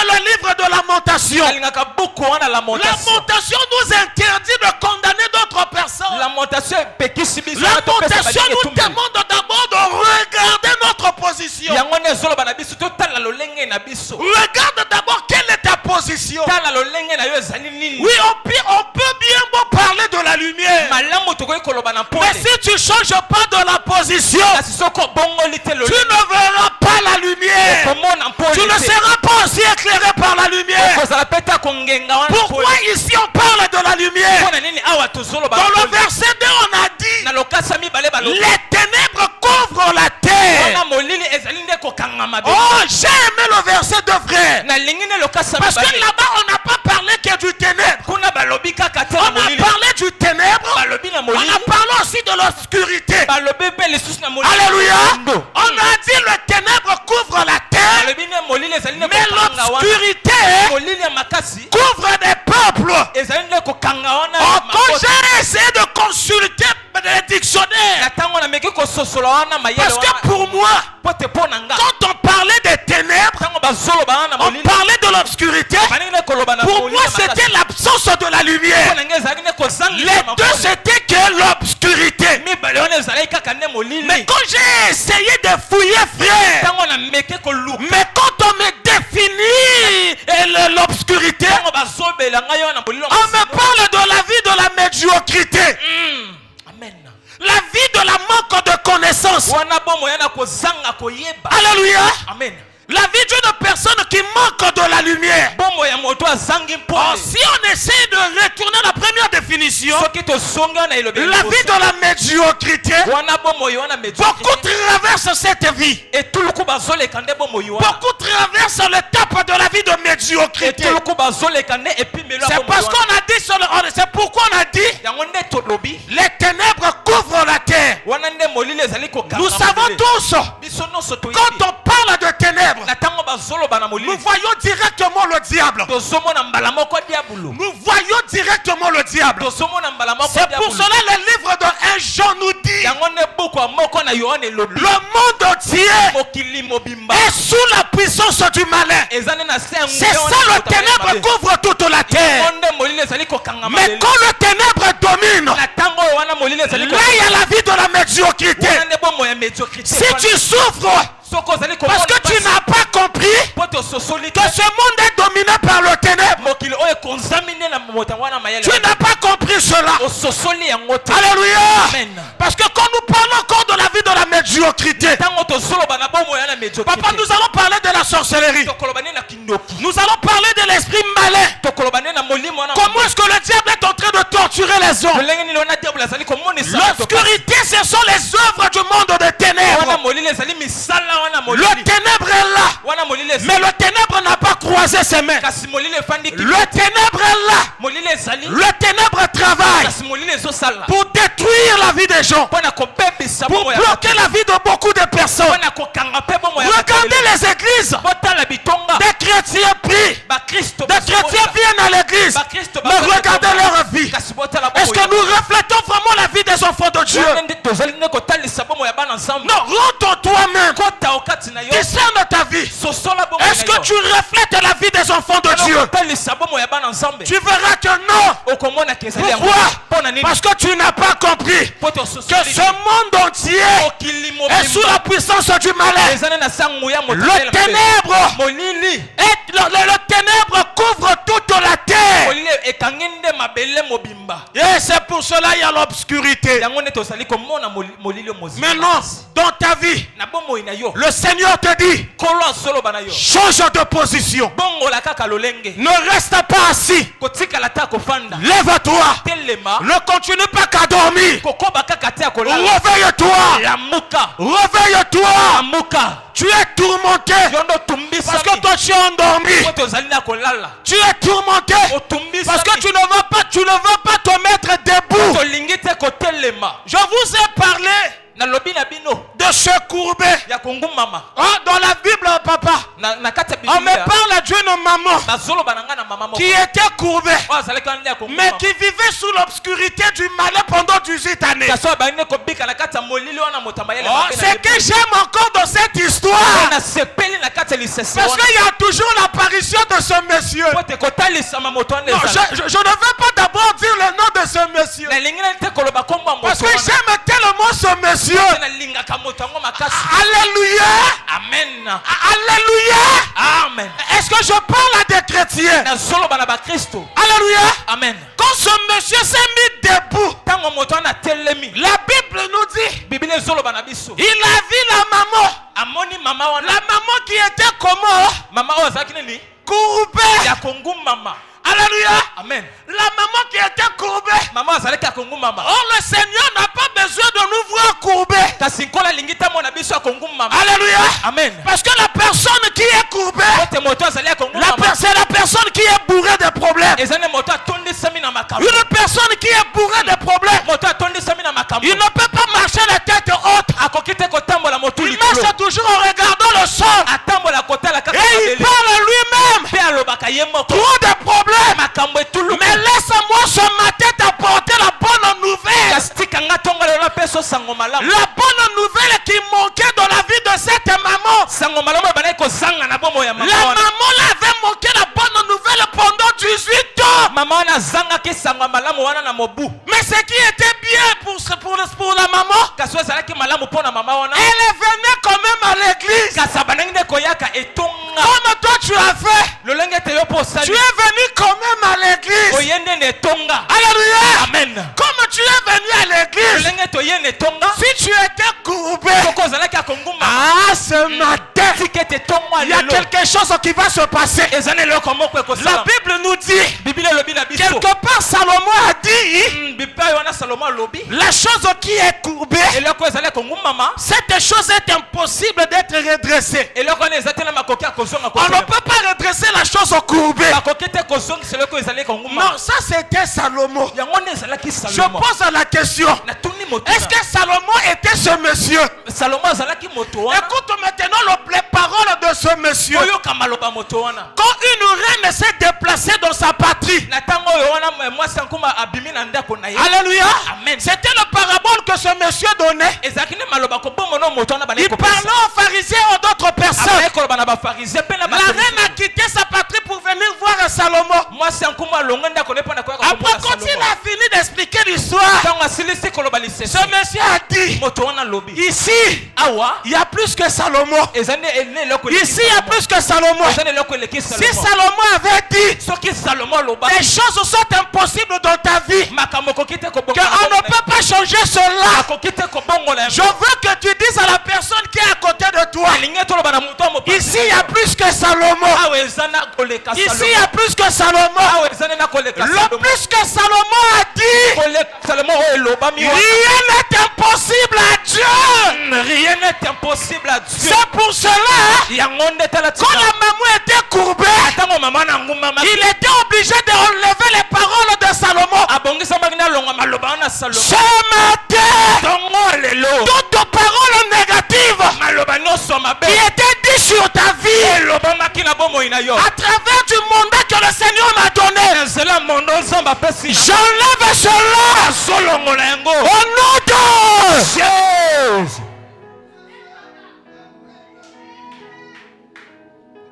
le livre de Lamentation. Lamentation nous interdit de condamner d'autres personnes. Lamentation nous demande d'abord de regarder notre position. Regarde d'abord quelle est ta position. Oui, on peut bien parler de la lumière. Mais si tu ne changes pas de la position, tu ne verras pas la lumière. Tu ne seras pas aussi éclairé par la lumière. Pourquoi ici on parle de la lumière? Dans le verset 2 on a dit: les ténèbres couvrent la terre. Oh, j'ai aimé le verset 2, frère. Parce que là-bas on n'a pas parlé que du ténèbre. On a parlé du ténèbre. On a parlé aussi de l'obscurité. Alléluia. On a dit le ténèbre couvre la terre, mais l'obscurité couvre des peuples. Quand j'ai essayé de consulter les dictionnaires, parce que pour moi, quand on parlait des ténèbres, on parlait de l'obscurité. Pour moi, c'était l'absence de la lumière. Les deux, c'était que l'obscurité. Mais quand j'ai essayé de fouiller, frère, mais quand on me définit l'obscurité, on me parle de la vie de la médiocrité. La vie de la manque de connaissance. Alléluia. Amen. La vie d'une personne qui manque de la lumière. Oh, si on essaie de retourner la première définition, la vie de la médiocrité, beaucoup traversent cette vie. Beaucoup traversent l'étape de la vie de médiocrité. C'est parce qu'on a dit, c'est pourquoi on a dit: les ténèbres couvrent la terre. Nous savons tous, quand on parle de ténèbres, nous voyons directement le diable. Nous voyons directement le diable. C'est pour cela le livre de 1 Jean nous dit: le monde entier est sous la puissance du malin. C'est ça, le ténèbre couvre toute la terre. Mais quand le ténèbre domine, là il y a la vie de la médiocrité. Si tu souffres parce que tu n'as pas compris que ce monde est dominé par le ténèbre, tu n'as pas compris cela. Alléluia. Parce que quand nous parlons encore de la vie de la médiocrité, papa, nous allons parler de la sorcellerie. Nous allons parler de l'esprit malin. Comment est-ce que le diable est en train de torturer les hommes? L'obscurité, ce sont les œuvres du monde des ténèbres. Le ténèbre est là, mais le ténèbre n'a pas croisé ses mains. Le ténèbre là, le ténèbre travaille pour détruire la vie des gens, pour bloquer la vie de beaucoup de personnes. Regardez les églises. Des chrétiens prient, des chrétiens viennent à l'église, mais regardez leur vie. Est-ce que nous reflétons vraiment la vie des enfants de Dieu? Non, rentre toi-même. Discerne ta vie. Est-ce que tu reflètes la vie des enfants de Dieu? Tu verras que non. Pourquoi? Parce que tu n'as pas compris que ce monde entier est sous la puissance du malin. Le ténèbre couvre toute la terre. Et c'est pour cela qu'il y a l'obscurité. Maintenant, dans ta vie, le Seigneur te dit, change de position. Ne reste pas assis. Lève-toi. Ne continue pas qu'à dormir. Réveille-toi. Réveille-toi. Tu es tourmenté parce que toi tu es endormi. Tu es tourmenté parce que tu ne veux pas te mettre debout. Je vous ai parlé de se courber. Dans la Bible, papa, on me parle d'une maman qui était courbée, mais qui vivait sous l'obscurité du malin pendant 18 années. Ce que j'aime encore dans cette histoire, parce qu'il y a toujours l'apparition de ce monsieur. Non, je ne veux pas d'abord dire le nom de ce monsieur, parce que j'aime tellement ce monsieur. Alléluia. Amen. Alléluia. Amen. Est-ce que je parle à des chrétiens? Alléluia. Amen. Quand ce monsieur s'est mis debout, la Bible nous dit, il a vu la maman. La maman qui était comment? Courbée. Alléluia. Amen. La maman qui était courbée. Oh, le Seigneur n'a pas besoin de nous voir courbés. Alléluia. Amen. Parce que la personne qui est courbée, c'est la personne qui est bourrée de problèmes. Une personne qui est bourrée de problèmes, il ne peut pas marcher la tête haute. Il marche toujours en regardant le sol. Et il parle lui-même. Trop de problèmes. Mais laisse-moi ce matin t'apporter la bonne nouvelle. La bonne nouvelle qui manquait dans la vie de cette maman. La maman avait manqué la bonne nouvelle pendant 18 ans. Mais ce qui était bien pour la maman, elle venait quand même à l'église. Comme toi tu as fait, tu es venu quand même à l'église. Alléluia. Amen. Comme tu es venu à l'église, si tu étais courbé, ce matin, il y a quelque chose qui va se passer. La Bible nous dit, quelque part Salomon a dit, la chose qui est courbée, cette chose est impossible d'être redressée. On ne peut pas redresser la chose courbée. Non, ça c'était Salomon. Je pose la question, est-ce que Salomon était ce monsieur? Écoute maintenant les paroles de ce monsieur. Quand une reine s'est déplacée dans sa patrie, alléluia, c'était le parabole que ce monsieur donnait. Il parlait aux pharisiens et aux d'autres personnes. La reine a quitté sa patrie pour venir voir Salomon. Après, quand il a fini d'expliquer l'histoire, ce monsieur a dit, ici, il y a plus que Salomon. Ici, il y a plus que Salomon. Si Salomon avait dit, les choses sont impossibles dans ta vie, qu'on ne peut pas changer cela, je veux que tu dises à la personne qui est à côté de toi, ici, il y a plus que Salomon. Ici, il y a plus que Salomon. Le plus que Salomon a dit, rien n'est impossible à Dieu. Rien n'est impossible à Dieu. C'est pour cela, quand la maman était courbée, il était obligé obligé de relever les paroles de Salomon. Ce matin, toute parole négative qui était dit sur ta vie, à travers du mandat que le Seigneur m'a donné, j'enlève cela au nom de Jésus.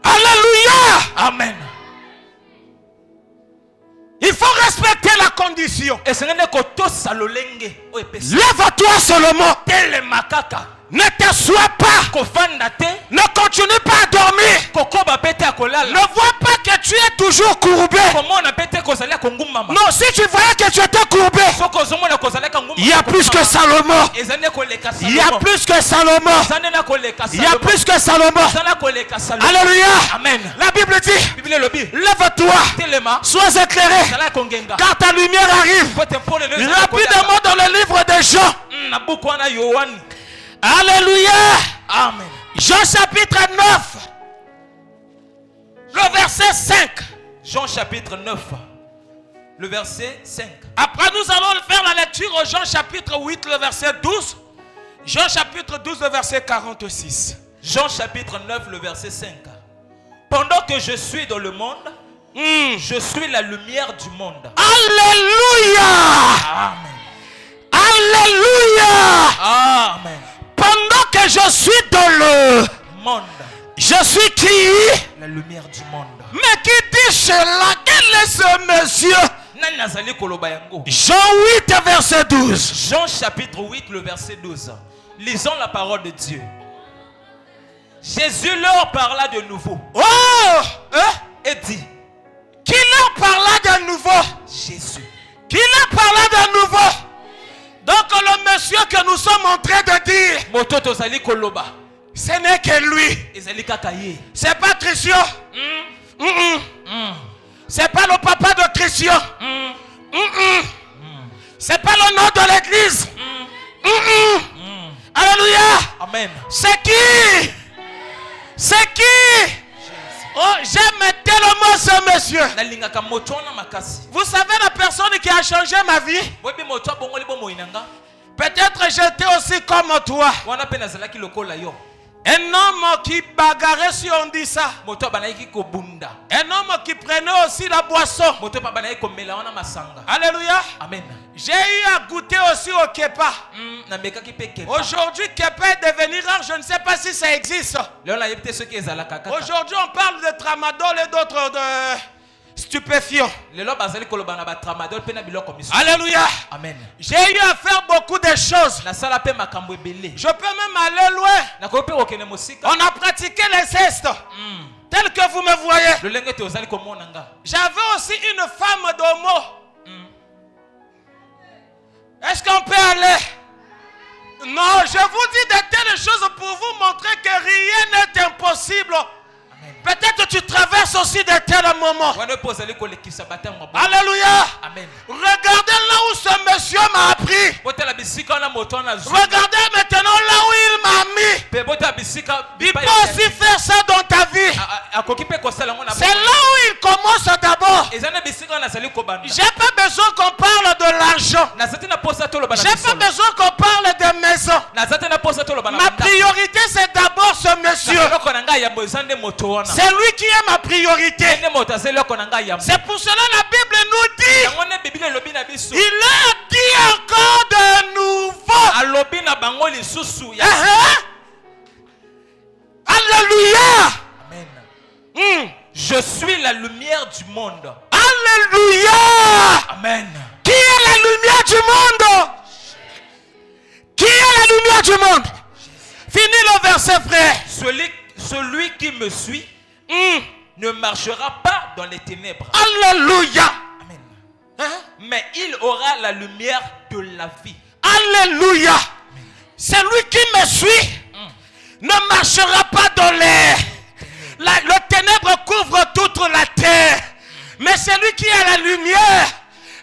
Alléluia. Amen. Il faut respecter la condition. Lève-toi Solomon. Ne t'assois pas. Ne continue pas à dormir. Ne vois pas que tu es toujours courbé. Non, si tu voyais que tu étais courbé, il y a plus que Salomon. Il y a plus que Salomon. Il y a plus que Salomon. Alléluia. Amen. La Bible dit, lève-toi, sois éclairé, car ta lumière arrive. Rapidement dans le livre de Jean. Alléluia. Amen. Jean chapitre 9, le verset 5. Jean chapitre 9, le verset 5. Après nous allons faire la lecture au Jean chapitre 8, le verset 12. Jean chapitre 12, le verset 46. Jean chapitre 9, le verset 5. Pendant que je suis dans le monde, je suis la lumière du monde. Alléluia. Amen. Alléluia. Amen. Pendant que je suis dans le monde, je suis qui? La lumière du monde. Mais qui dit cela? Quel est ce monsieur? Jean 8, verset 12. Jean chapitre 8, le verset 12. Lisons la parole de Dieu. Jésus leur parla de nouveau. Et dit. Qui leur parla de nouveau? Jésus. Qui leur parla de nouveau? Donc le monsieur que nous sommes en train de dire, ce n'est que lui. C'est pas Christian. C'est pas le papa de Christian. C'est pas le nom de l'église. Alléluia. Amen. C'est qui? C'est qui? Oh, j'aime tellement ce monsieur. Vous savez la personne qui a changé ma vie? Peut-être j'étais aussi comme toi. Un homme qui bagarrait, si on dit ça. Un homme qui prenait aussi la boisson. Alléluia. Amen. J'ai eu à goûter aussi au kepa. Aujourd'hui, kepa est devenu rare. Je ne sais pas si ça existe. Aujourd'hui, on parle de tramadol et d'autres de stupéfiants. Alléluia. Amen. J'ai eu à faire beaucoup de choses. Je peux même aller loin. On a pratiqué l'inceste. Tel que vous me voyez. J'avais aussi une femme d'homo. Est-ce qu'on peut aller? Non, je vous dis de telles choses pour vous montrer que rien n'est impossible. Peut-être tu traverses aussi de tels moments. Alléluia. Amen. Regardez là où ce monsieur m'a appris. Regardez maintenant là où il m'a mis. Il peut aussi faire ça dans ta vie. C'est là où il commence d'abord. J'ai pas besoin qu'on parle de l'argent. J'ai pas besoin qu'on parle de maison. Ma priorité c'est d'abord ce monsieur. C'est lui qui est ma priorité. C'est pour cela la Bible nous dit. Il a dit encore de nouveau. Alléluia. Amen. Je suis la lumière du monde. Alléluia. Amen. Qui est la lumière du monde? Qui est la lumière du monde? Finis le verset, frère. Celui qui me suit ne marchera pas dans les ténèbres. Alléluia. Amen. Mais il aura la lumière de la vie. Alléluia. Celui qui me suit ne marchera pas dans le ténèbre couvre toute la terre. Mais celui qui a la lumière,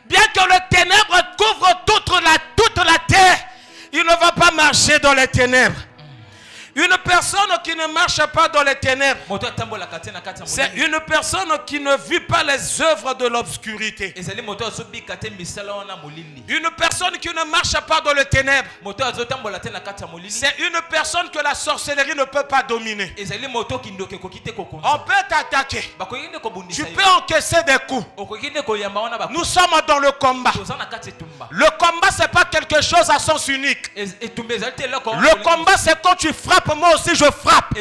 bien que le ténèbre couvre toute la terre, il ne va pas marcher dans les ténèbres. Une personne qui ne marche pas dans les ténèbres, c'est une personne qui ne vit pas les œuvres de l'obscurité. Une personne qui ne marche pas dans les ténèbres, c'est une personne que la sorcellerie ne peut pas dominer. On peut t'attaquer, tu peux encaisser des coups. Nous sommes dans le combat. Le combat, c'est pas quelque chose à sens unique. Le combat, c'est quand tu frappes, moi aussi je frappe.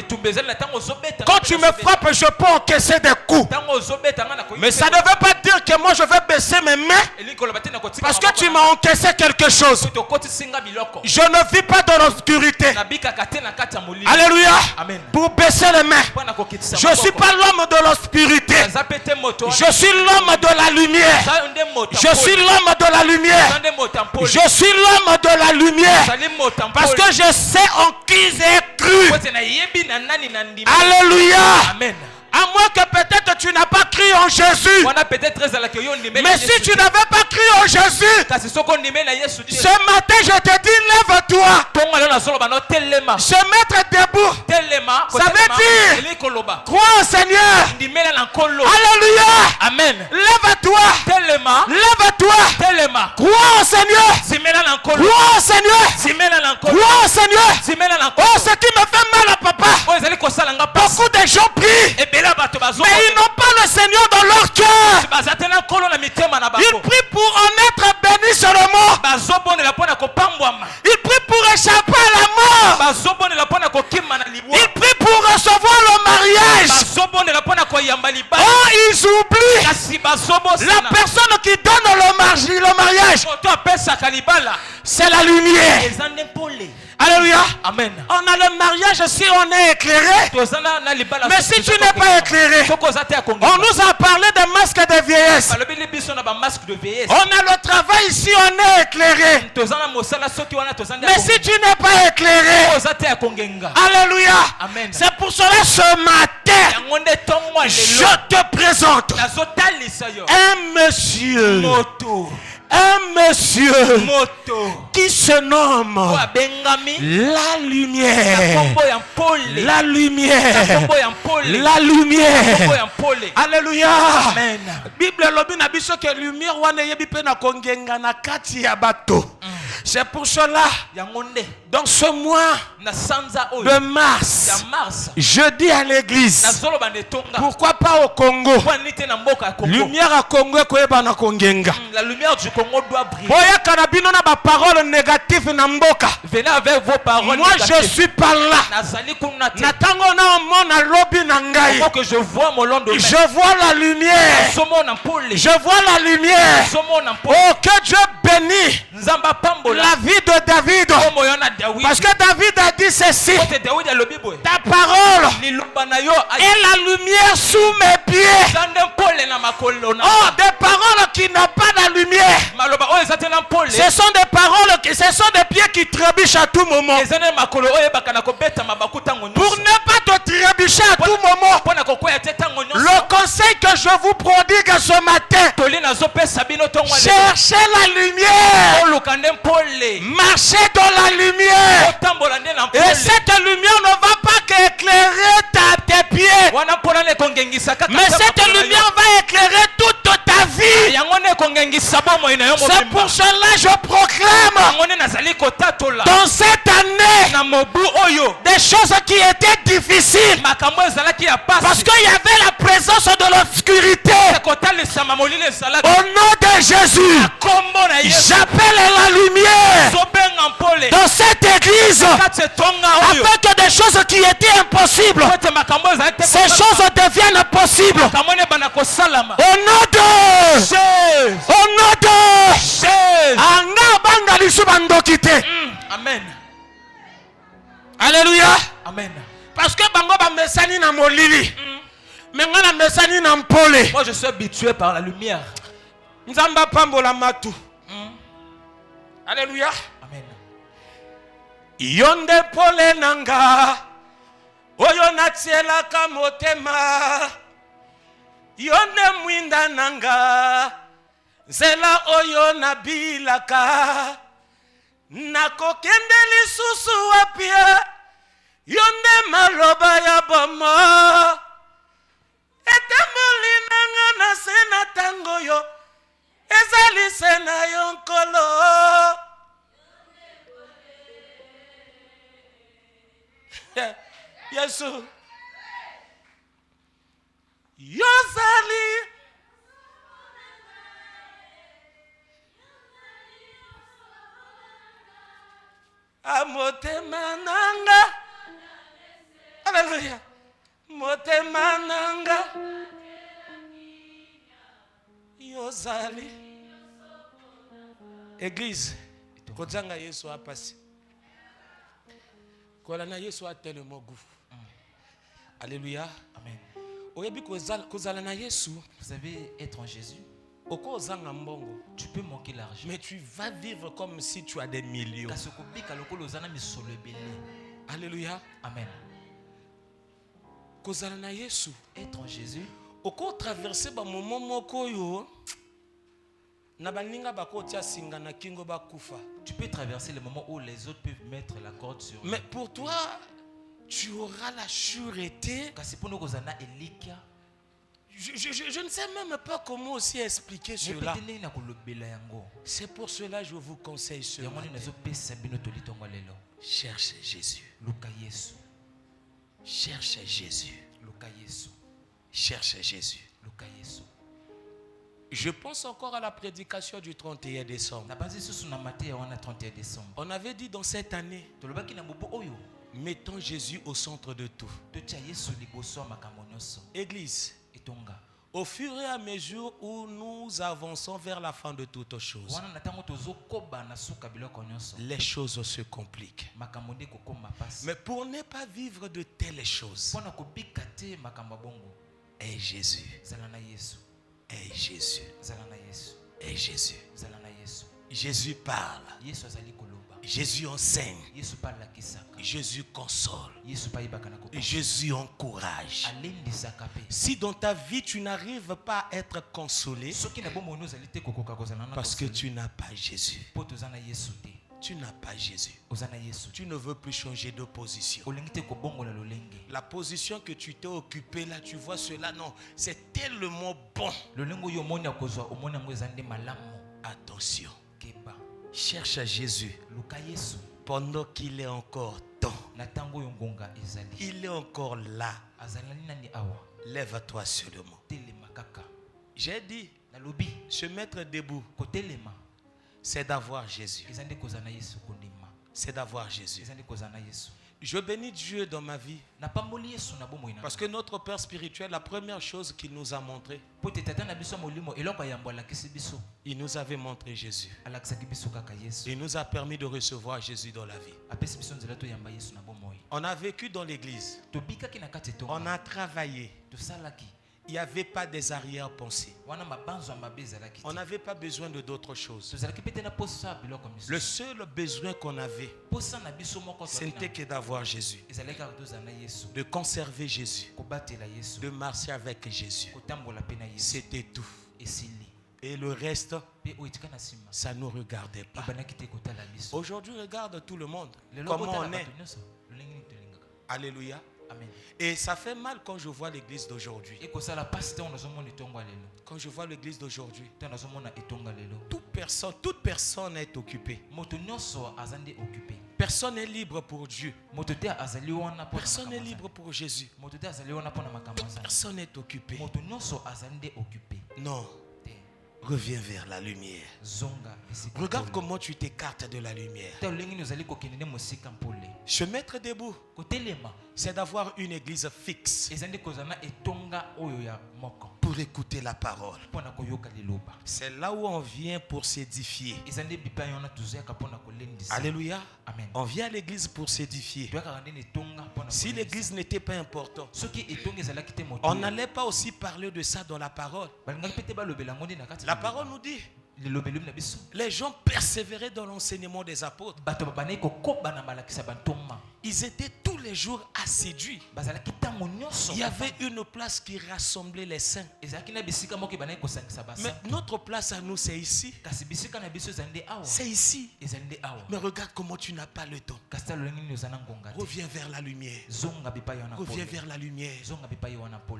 Quand tu me frappes, je peux encaisser des coups. Mais ça ne veut pas dire que moi je vais baisser mes mains parce que tu m'as encaissé quelque chose. Je ne vis pas dans l'obscurité. Alléluia. Pour baisser les mains. Je ne suis pas l'homme de l'obscurité. Je suis l'homme de la lumière. Je suis l'homme de la lumière. Je suis l'homme de la lumière. Parce que je sais en qui j'ai cru. Alléluia. Amen. À moins que peut-être tu n'as pas cru en Jésus. Mais si tu n'avais pas cru en Jésus, ce matin je te dis lève-toi. Se mettre debout, ça veut dire crois au Seigneur. Alléluia. Amen. Lève-toi. Lève-toi. Crois au Seigneur. Crois au Seigneur. Crois au Seigneur. Oh, ce qui me fait mal à papa. Beaucoup de gens prient, mais ils n'ont pas le Seigneur dans leur cœur. Ils prient pour en être bénis seulement. Ils prient pour échapper à la mort. Ils prient pour recevoir le mariage. Oh, ils oublient la personne qui donne le mariage. C'est la lumière. Alléluia. Amen. On a le mariage si on est éclairé. Mais si tu n'es pas éclairé, on nous a parlé de masque de vieillesse. On a le travail si on est éclairé. Mais si tu n'es pas éclairé, alléluia. Amen. C'est pour cela ce matin, je te présente un monsieur. Un monsieur qui se nomme la lumière. La lumière. La lumière. Alléluia. Amen. Bible lobi na biso ke lumière wana yebi pe na kongenga na kati ya bato. C'est pour cela, dans ce mois de mars, je dis à l'église, pourquoi pas au Congo? Lumière à Congo, la lumière du Congo doit briller. Venez avec vos paroles. Moi je suis pas là. Il faut que je vois mon long de main. Je vois la lumière. Je vois la lumière. Oh, que Dieu bénisse la vie de David. Parce que David a dit ceci: ta parole est la lumière sous mes pieds. Oh, des paroles qui n'ont pas la lumière. Ce sont des paroles ce sont des pieds qui trébuchent à tout moment. Pour ne pas te trébucher à tout moment, le conseil que je vous prodigue ce matin: cherchez la lumière. Marchez dans la lumière. Et cette lumière ne va pas qu'éclairer tes pieds, mais cette lumière va éclairer toute ta vie. C'est pour cela que je proclame dans cette année des choses qui étaient difficiles, parce qu'il y avait la présence de l'obscurité. Au nom de Jésus, j'appelle la lumière dans cette église, afin que des choses qui étaient impossibles, ces choses deviennent possibles. Au nom de Jésus. Au nom de Jésus. Amen. Alléluia. Amen. Parce que bango ba mesani na molili. Menga na mesani na mpole. Moi je suis habitué par la lumière. Nzamba pambola matu. Alléluia. Amen. Yonde pole nanga. Oyo natiela kamotema. Yonde mwinda nanga. Zela oyo nabilaka. Nakokende lisusu wapia. Yonde maloba ya bomo. Etamboli nanga na sena tango yo. Ezali sena yonkolo. Yesu. Yozali. Amotema nanga. Alléluia. Motema nanga. Yozali. Église. Kozanga Yesu apasi. Kolana Yesu a tellement goût. Alléluia. Amen. Kozala Yesu. Vous savez, être en Jésus, tu peux manquer l'argent, mais tu vas vivre comme si tu as des millions. Alléluia. Amen. Kozala Yesu. Être en Jésus, oko traverser ba moment moko yo na baninga bakotia singa na kingo bakufa. Tu peux traverser le moment où les autres peuvent mettre la corde sur. Mais pour toi, tu auras la sûreté. Je ne sais même pas comment aussi expliquer cela. C'est pour cela que je vous conseille ce matin. Cherchez Jésus. Cherchez Jésus. Cherchez Jésus. Je pense encore à la prédication du 31 décembre. On avait dit dans cette année, mettons Jésus au centre de tout. Église, au fur et à mesure où nous avançons vers la fin de toutes choses, les choses se compliquent. Mais pour ne pas vivre de telles choses, et Jésus, et Jésus, et Jésus, Jésus parle. Jésus enseigne. Jésus console. Jésus encourage. Si dans ta vie tu n'arrives pas à être consolé, parce que tu n'as pas Jésus. Tu n'as pas Jésus. Tu ne veux plus changer de position. La position que tu t'es occupée là, tu vois cela, non, c'est tellement bon. Attention. Cherche à Jésus pendant qu'il est encore temps. Il est encore là. Lève-toi seulement. J'ai dit, se mettre debout, c'est d'avoir Jésus. C'est d'avoir Jésus. Je bénis Dieu dans ma vie. Parce que notre Père spirituel, la première chose qu'il nous a montré, il nous avait montré Jésus. Il nous a permis de recevoir Jésus dans la vie. On a vécu dans l'église. On a travaillé. Il n'y avait pas des arrière-pensées. On n'avait pas besoin de d'autres choses. Le seul besoin qu'on avait, ce n'était que d'avoir Jésus. De conserver Jésus. De marcher avec Jésus. C'était tout. Et le reste, ça ne nous regardait pas. Aujourd'hui, regarde tout le monde. Comment on est. Alléluia. Amen. Et ça fait mal quand je vois l'église d'aujourd'hui. Quand je vois l'église d'aujourd'hui, toute personne est occupée. Personne n'est libre pour Dieu. Personne n'est libre pour Jésus. Toute personne est occupée. Non. Reviens vers la lumière. Regarde comment tu t'écartes de la lumière. Se mettre debout, c'est d'avoir une église fixe pour écouter la parole. C'est là où on vient pour s'édifier. Alléluia. Amen. On vient à l'église pour s'édifier. Si l'église n'était pas importante, on n'allait pas aussi parler de ça dans la parole. La parole nous dit, les gens persévéraient dans l'enseignement des apôtres. Ils étaient tous les jours assidus, il y avait une place qui rassemblait les saints. Mais notre place à nous, c'est ici. C'est ici. Mais regarde comment tu n'as pas le temps. Reviens vers la lumière. Reviens vers la lumière.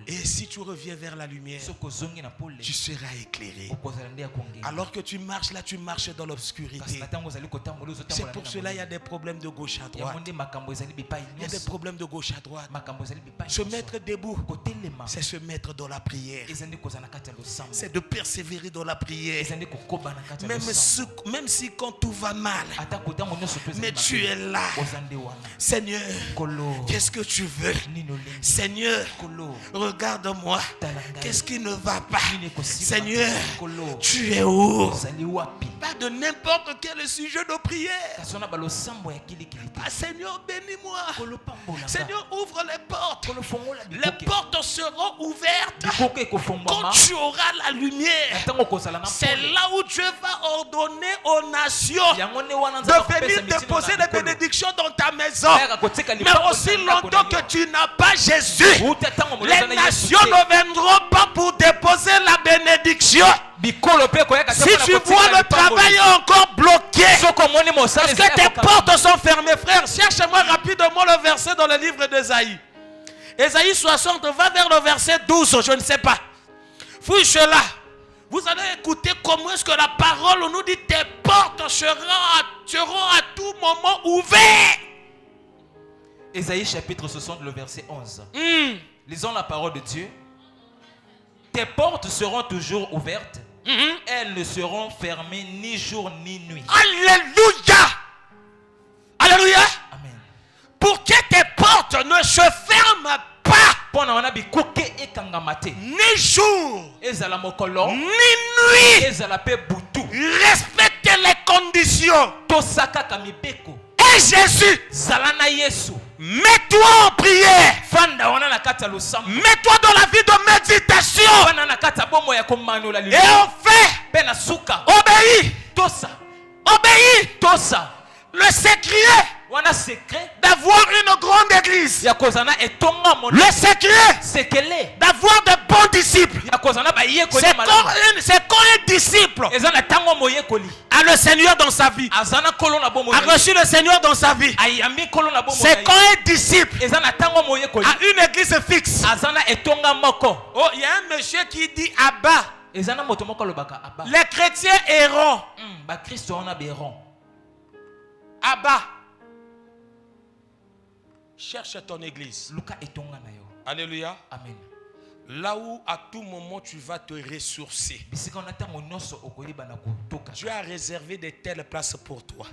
Et si tu reviens vers la lumière, tu seras éclairé. Alors que tu marches là, tu marches dans l'obscurité. C'est pour cela qu'il y a des problèmes de gauche à droite. Il y a des problèmes de gauche à droite. Se mettre debout, c'est se mettre dans la prière. C'est de persévérer dans la prière. Même si quand tout va mal, mais tu es là. Seigneur, qu'est-ce que tu veux? Seigneur, regarde-moi. Qu'est-ce qui ne va pas? Seigneur, tu es où? Pas de n'importe quel sujet de prière. Ah, Seigneur, bénis-moi. Seigneur, ouvre les portes. Les portes seront ouvertes quand tu auras la lumière. C'est là où Dieu va ordonner aux nations de venir déposer les bénédictions dans ta maison. Mais aussi longtemps que tu n'as pas Jésus, les nations ne viendront pas pour déposer la bénédiction. Si tu vois le travail encore bloqué, parce que tes portes sont fermées, frère, cherche-moi rapidement le verset dans le livre d'Ésaïe. Ésaïe 60, va vers le verset 12, je ne sais pas. Fouille là. Vous allez écouter comment est-ce que la parole nous dit tes portes seront à tout moment ouvertes. Ésaïe chapitre 60, le verset 11. Lisons la parole de Dieu. Tes portes seront toujours ouvertes. Elles ne seront fermées ni jour ni nuit. Alléluia. Alléluia. Amen. Pour que tes portes ne se ferment pas, ni jour, ni nuit. Respecte les conditions. Et Jésus, mets-toi en prière. Mets-toi dans la vie de méditation. Et enfin, obéis. Obéis. Le secret d'avoir une grande église. Le secret d'avoir de bons disciples. C'est quand un disciple a le Seigneur dans sa vie, a reçu le Seigneur dans sa vie. C'est quand un disciple a une église fixe. Oh, il y a un monsieur qui dit Abba. Les chrétiens erront. Abba, cherche ton église. Alléluia. Amen. Là où à tout moment tu vas te ressourcer. Dieu a réservé de telles places pour toi.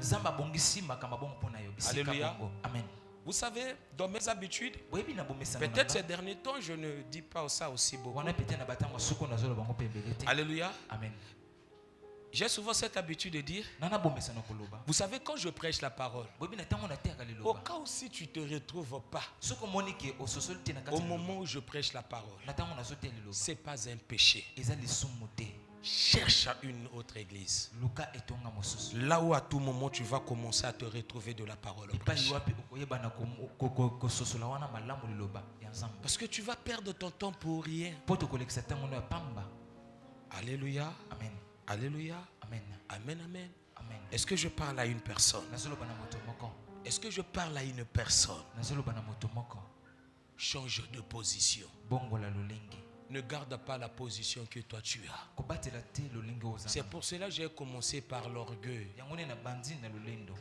Alléluia. Amen. Vous savez, dans mes habitudes, peut-être ces derniers temps, je ne dis pas ça aussi beaucoup. Alléluia. Amen. J'ai souvent cette habitude de dire, vous savez, quand je prêche la parole, au cas où si tu ne te retrouves pas au moment où je prêche la parole, ce n'est pas un péché. Cherche une autre église. Là où à tout moment tu vas commencer à te retrouver de la parole. Parce que tu vas perdre ton temps pour rien. Alléluia. Amen. Alléluia. Amen. Amen, amen. Amen. Est-ce que je parle à une personne? Est-ce que je parle à une personne? Change de position. Ne garde pas la position que toi tu as. C'est pour cela que j'ai commencé par l'orgueil.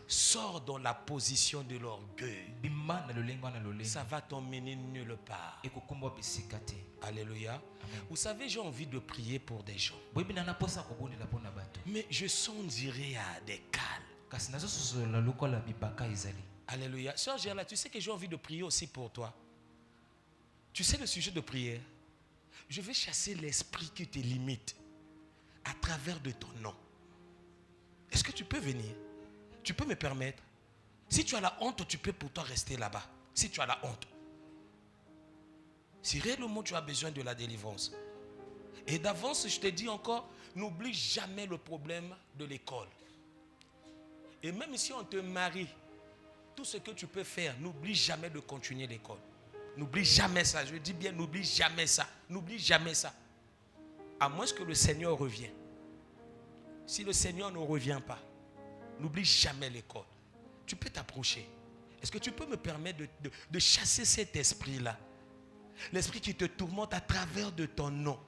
Sors dans la position de l'orgueil. Ça va t'emmener nulle part. Alléluia. Amen. Vous savez, j'ai envie de prier pour des gens. Mais je sondirai à des cales. Alléluia. Sœur Gerla, tu sais que j'ai envie de prier aussi pour toi. Tu sais le sujet de prière? Je vais chasser l'esprit qui te limite à travers de ton nom. Est-ce que tu peux venir? Tu peux me permettre? Si tu as la honte, tu peux pourtant rester là-bas. Si tu as la honte. Si réellement tu as besoin de la délivrance. Et d'avance, je te dis encore, n'oublie jamais le problème de l'école. Et même si on te marie, tout ce que tu peux faire, n'oublie jamais de continuer l'école. N'oublie jamais ça. Je dis bien, n'oublie jamais ça. N'oublie jamais ça. À moins que le Seigneur revienne. Si le Seigneur ne revient pas, n'oublie jamais l'école. Tu peux t'approcher. Est-ce que tu peux me permettre de chasser cet esprit-là? L'esprit qui te tourmente à travers de ton nom.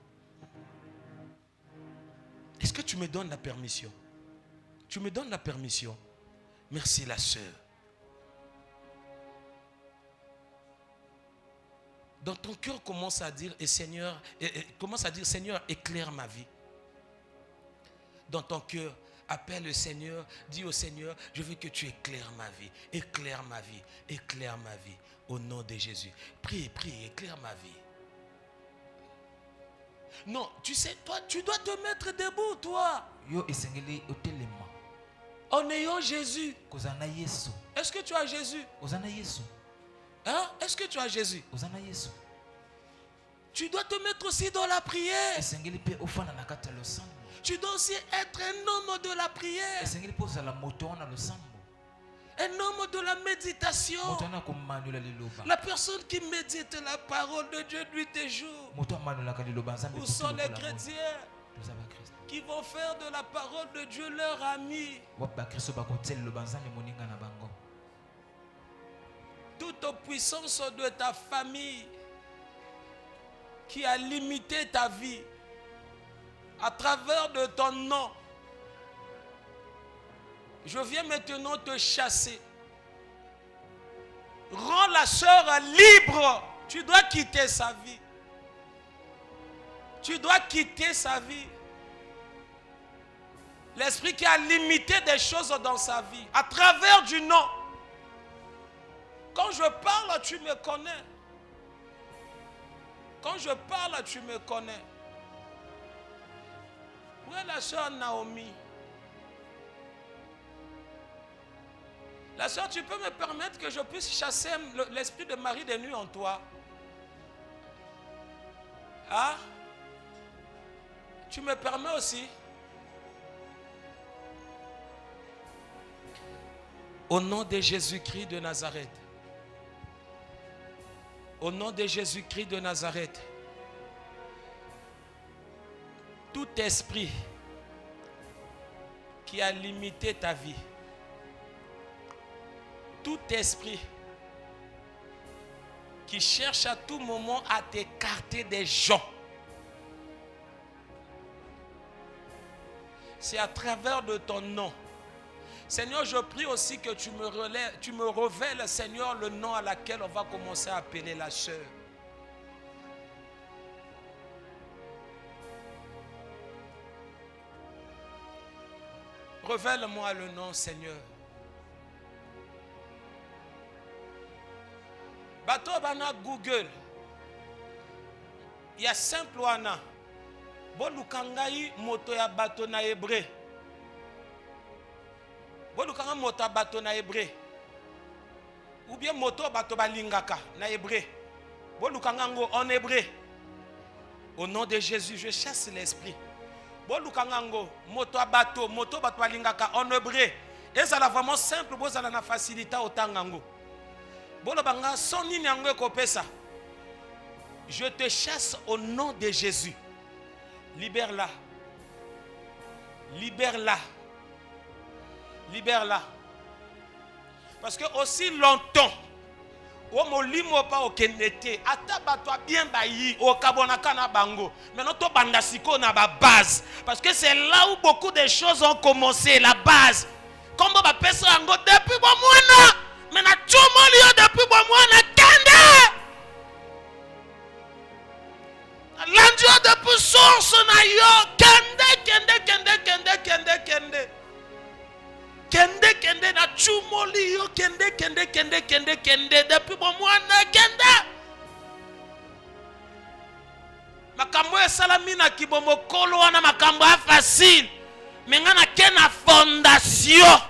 Est-ce que tu me donnes la permission? Tu me donnes la permission? Merci la sœur. Dans ton cœur, commence à dire, Seigneur, éclaire ma vie. Dans ton cœur, appelle le Seigneur, dis au Seigneur, je veux que tu éclaires ma vie, éclaire ma vie, éclaire ma vie, au nom de Jésus. Prie, prie, éclaire ma vie. Non, tu sais, toi, tu dois te mettre debout, toi. En ayant Jésus. Est-ce que tu as Jésus? Hein? Est-ce que tu as Jésus? Tu dois te mettre aussi dans la prière. Tu dois aussi être un homme de la prière. Un homme de la méditation. La personne qui médite la parole de Dieu nuit et jour. Où sont les chrétiens qui vont faire de la parole de Dieu leur ami? Toute puissance de ta famille qui a limité ta vie à travers de ton nom, je viens maintenant te chasser. Rends la sœur libre. Tu dois quitter sa vie. Tu dois quitter sa vie. L'esprit qui a limité des choses dans sa vie à travers du nom. Quand je parle, tu me connais. Quand je parle, tu me connais. Où est la sœur Naomi? La sœur, tu peux me permettre que je puisse chasser l'esprit de Marie des nuits en toi? Ah? Tu me permets aussi? Au nom de Jésus-Christ de Nazareth. Au nom de Jésus-Christ de Nazareth, tout esprit qui a limité ta vie, tout esprit qui cherche à tout moment à t'écarter des gens, c'est à travers de ton nom. Seigneur, je prie aussi que tu me révèles, Seigneur, le nom à laquelle on va commencer à appeler la sœur. Révèle-moi le nom, Seigneur. Bato bana Google. Il y a simple wana. Bolukangai moto ya bato na hébreu. Bolukanga moto bato na hébreu. Ou bien moto bato balingaka na hébreu. Bolukanga ngo en hébreu. Au nom de Jésus, je chasse l'esprit. Bolukanga ngo moto bato balingaka en hébreu. Et ça là vraiment simple, bozala na facilité otanga ngo. Bolobanga soni nyango kopesa. Je te chasse au nom de Jésus. Libère-la. Libère-la. Libère-la. Parce que aussi longtemps, au molimo pa okendete, ata bato bien bayi au kabonaka na bango. Maintenant to bandasiko na ba base. Parce que c'est là où beaucoup de choses ont commencé, la base. Comme ba pesa ngo depuis bon mois. Maintenant chomo lio depuis bon mois kende. L'andio depuis source na yo kende. Kende na chumoli yo kende depuis bon mois na kende. Makambo ya salamina kibomo kolo wana makambo ya facile. Mengana kena fondation.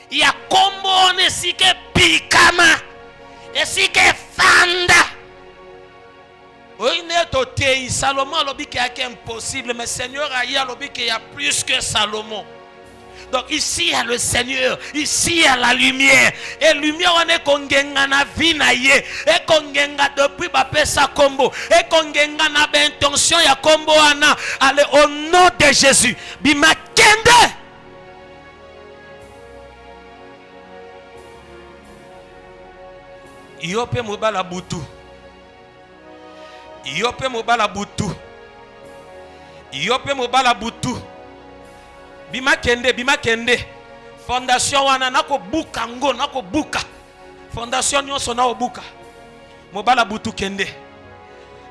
Ya kombo nesike pikama. Esike fanda. Oui, Salomon a dit qu'il est impossible, mais Seigneur a dit qu'il y a plus que Salomon. Donc ici il y a le Seigneur, ici il y a la lumière. Et lumière on est kongenga na vie na ye. Et kongenga depuis bapesa kombo. Et kongenga na intention ya kombo ana. Allez au nom de Jésus. Bima kende. Yope mobala butu. Yope mobala butu. Yope mobala butu. Bima kende. Fondation wana nako buka ngo nako buka. Fondation nyonso na obuka. Mobala butu kende.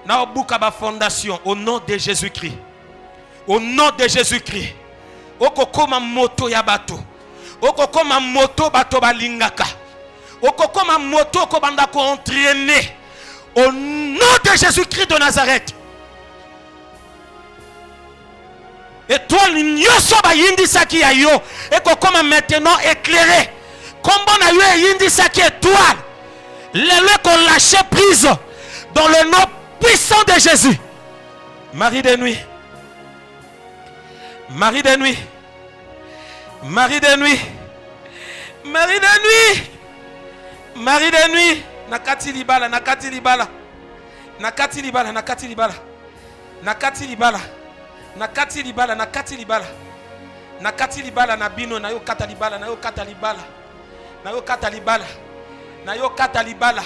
Na obuka ba fondation au nom de Jésus-Christ. Au nom de Jésus-Christ. Okokoma moto ya bato. Okokoma moto bato balingaka. Okokoma moto ko banda ko entraîner. Au nom de Jésus-Christ de Nazareth. Étoile nyoso ba yindi saki ya yo. Et comme maintenant éclairé. Comme on a eu yindi saki étoile. Les lieux qu'on lâchait prise. Dans le nom puissant de Jésus. Marie de nuit. Marie de nuit. Marie de nuit. Marie de nuit. Marie de nuit. Nakati libala. Nakati libala. Nakati libala. Nakati libala. Nakati libala. Nakati libala. Nakati libala. Nakati libala na bino na yo kata libala. Na yo kata libala. Na yo kata libala. Na yo kata libala.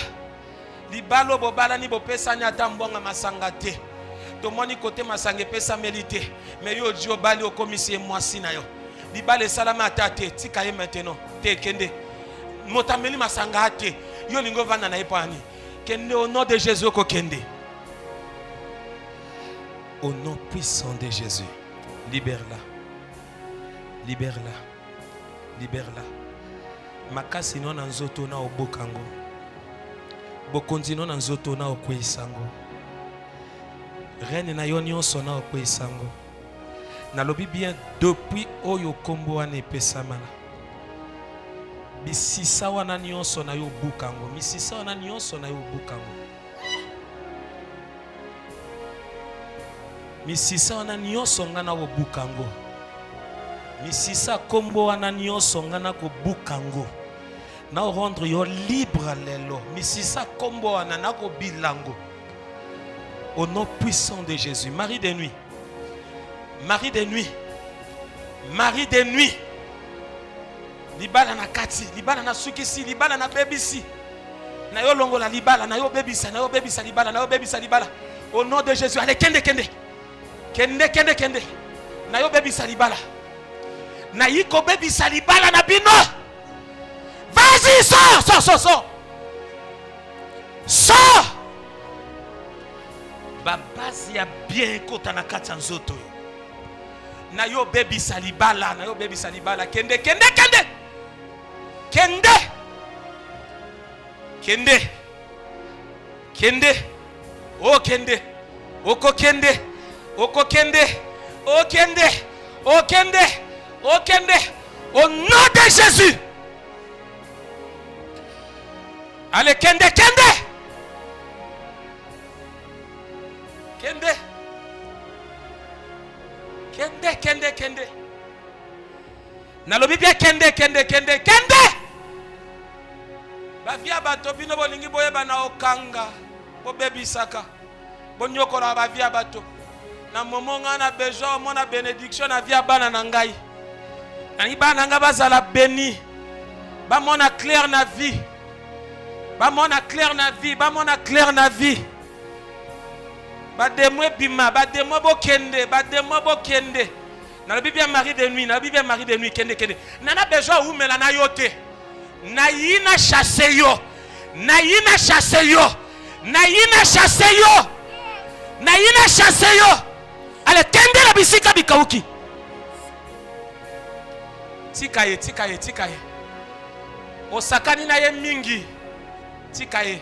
Libalo bobala ni bopesa ni ata mbonga masanga te. Tomoni kote masanga pesa melite. Mais yo dio bali o komisie mwasi na yo. Libale salama ata te tika ye maintenant. Te kende. Motameli masanga te. Yo lingo vanda na epani. Kende au nom de Jésus ko kende. Au nom puissant de Jésus. Libère-la. Libère-la. Libère-la. Makasi non nzoto na obokango. Bokondi non nzoto na okwesango. Reine na yo nyonso na okwesango. Nalobi bien depuis oyo kombo ane pesamala. Bisisa wana nyonso na yo bukango. Misisa wana nyonso na yo bukango. Misisa wana nyonso ngana ko bukango. Misisa kombo wana nyonso ngana ko bukango. Na rendre yo libre lelo. Misisa kombo wana na ko bilango. Au nom puissant de Jésus. Marie de nuit. Marie de nuit. Marie de nuit. Libala na kati, libala na sukisi, libala na bebisi. Na yo longo la libala, na yo bebisa libala, na yo bebisa libala. Au nom de Jésus, allez kende kende. Kende kende kende. Na yo bebisa libala. Na yiko bebisa libala na bino. Vas-y, sors. Sors. Babazi ya bien kota na kati ya nzoto. Na yo bebisa libala, na yo bebisa libala. Kende kende kende. Kende. Kende. Kende. Oh kende. Oko kende. Oko kende. Oh kende. Oh kende. Oh kende. Au nom de Jésus. Allez kende kende. Kende. Kende kende kende. Nalobi bien kende kende kende kende. Bavia bato bino bolingi boyeba na okanga. Bo bebisaka. Bonyokola bavia bato. Na momonga na besoin mona bénédiction na via bana na ngai. Na ibana nga bazala béni. Ba mona clair na vie. Ba mona clair na vie, ba mona clair na vie. Ba demwe bima, ba demwe bokende, ba demwe bokende. Na Bible Marie de nuit, na Bible Marie de nuit kende kende. Nana besoin umela na yote. Na yina chasse yo. Na yina chasse yo. Na yina chasse yo. Na yina chasse yo. Ale kende la bisika bikauki. Tikaye, tikaye, tikaye. Osakani na ye mingi. Tikaye.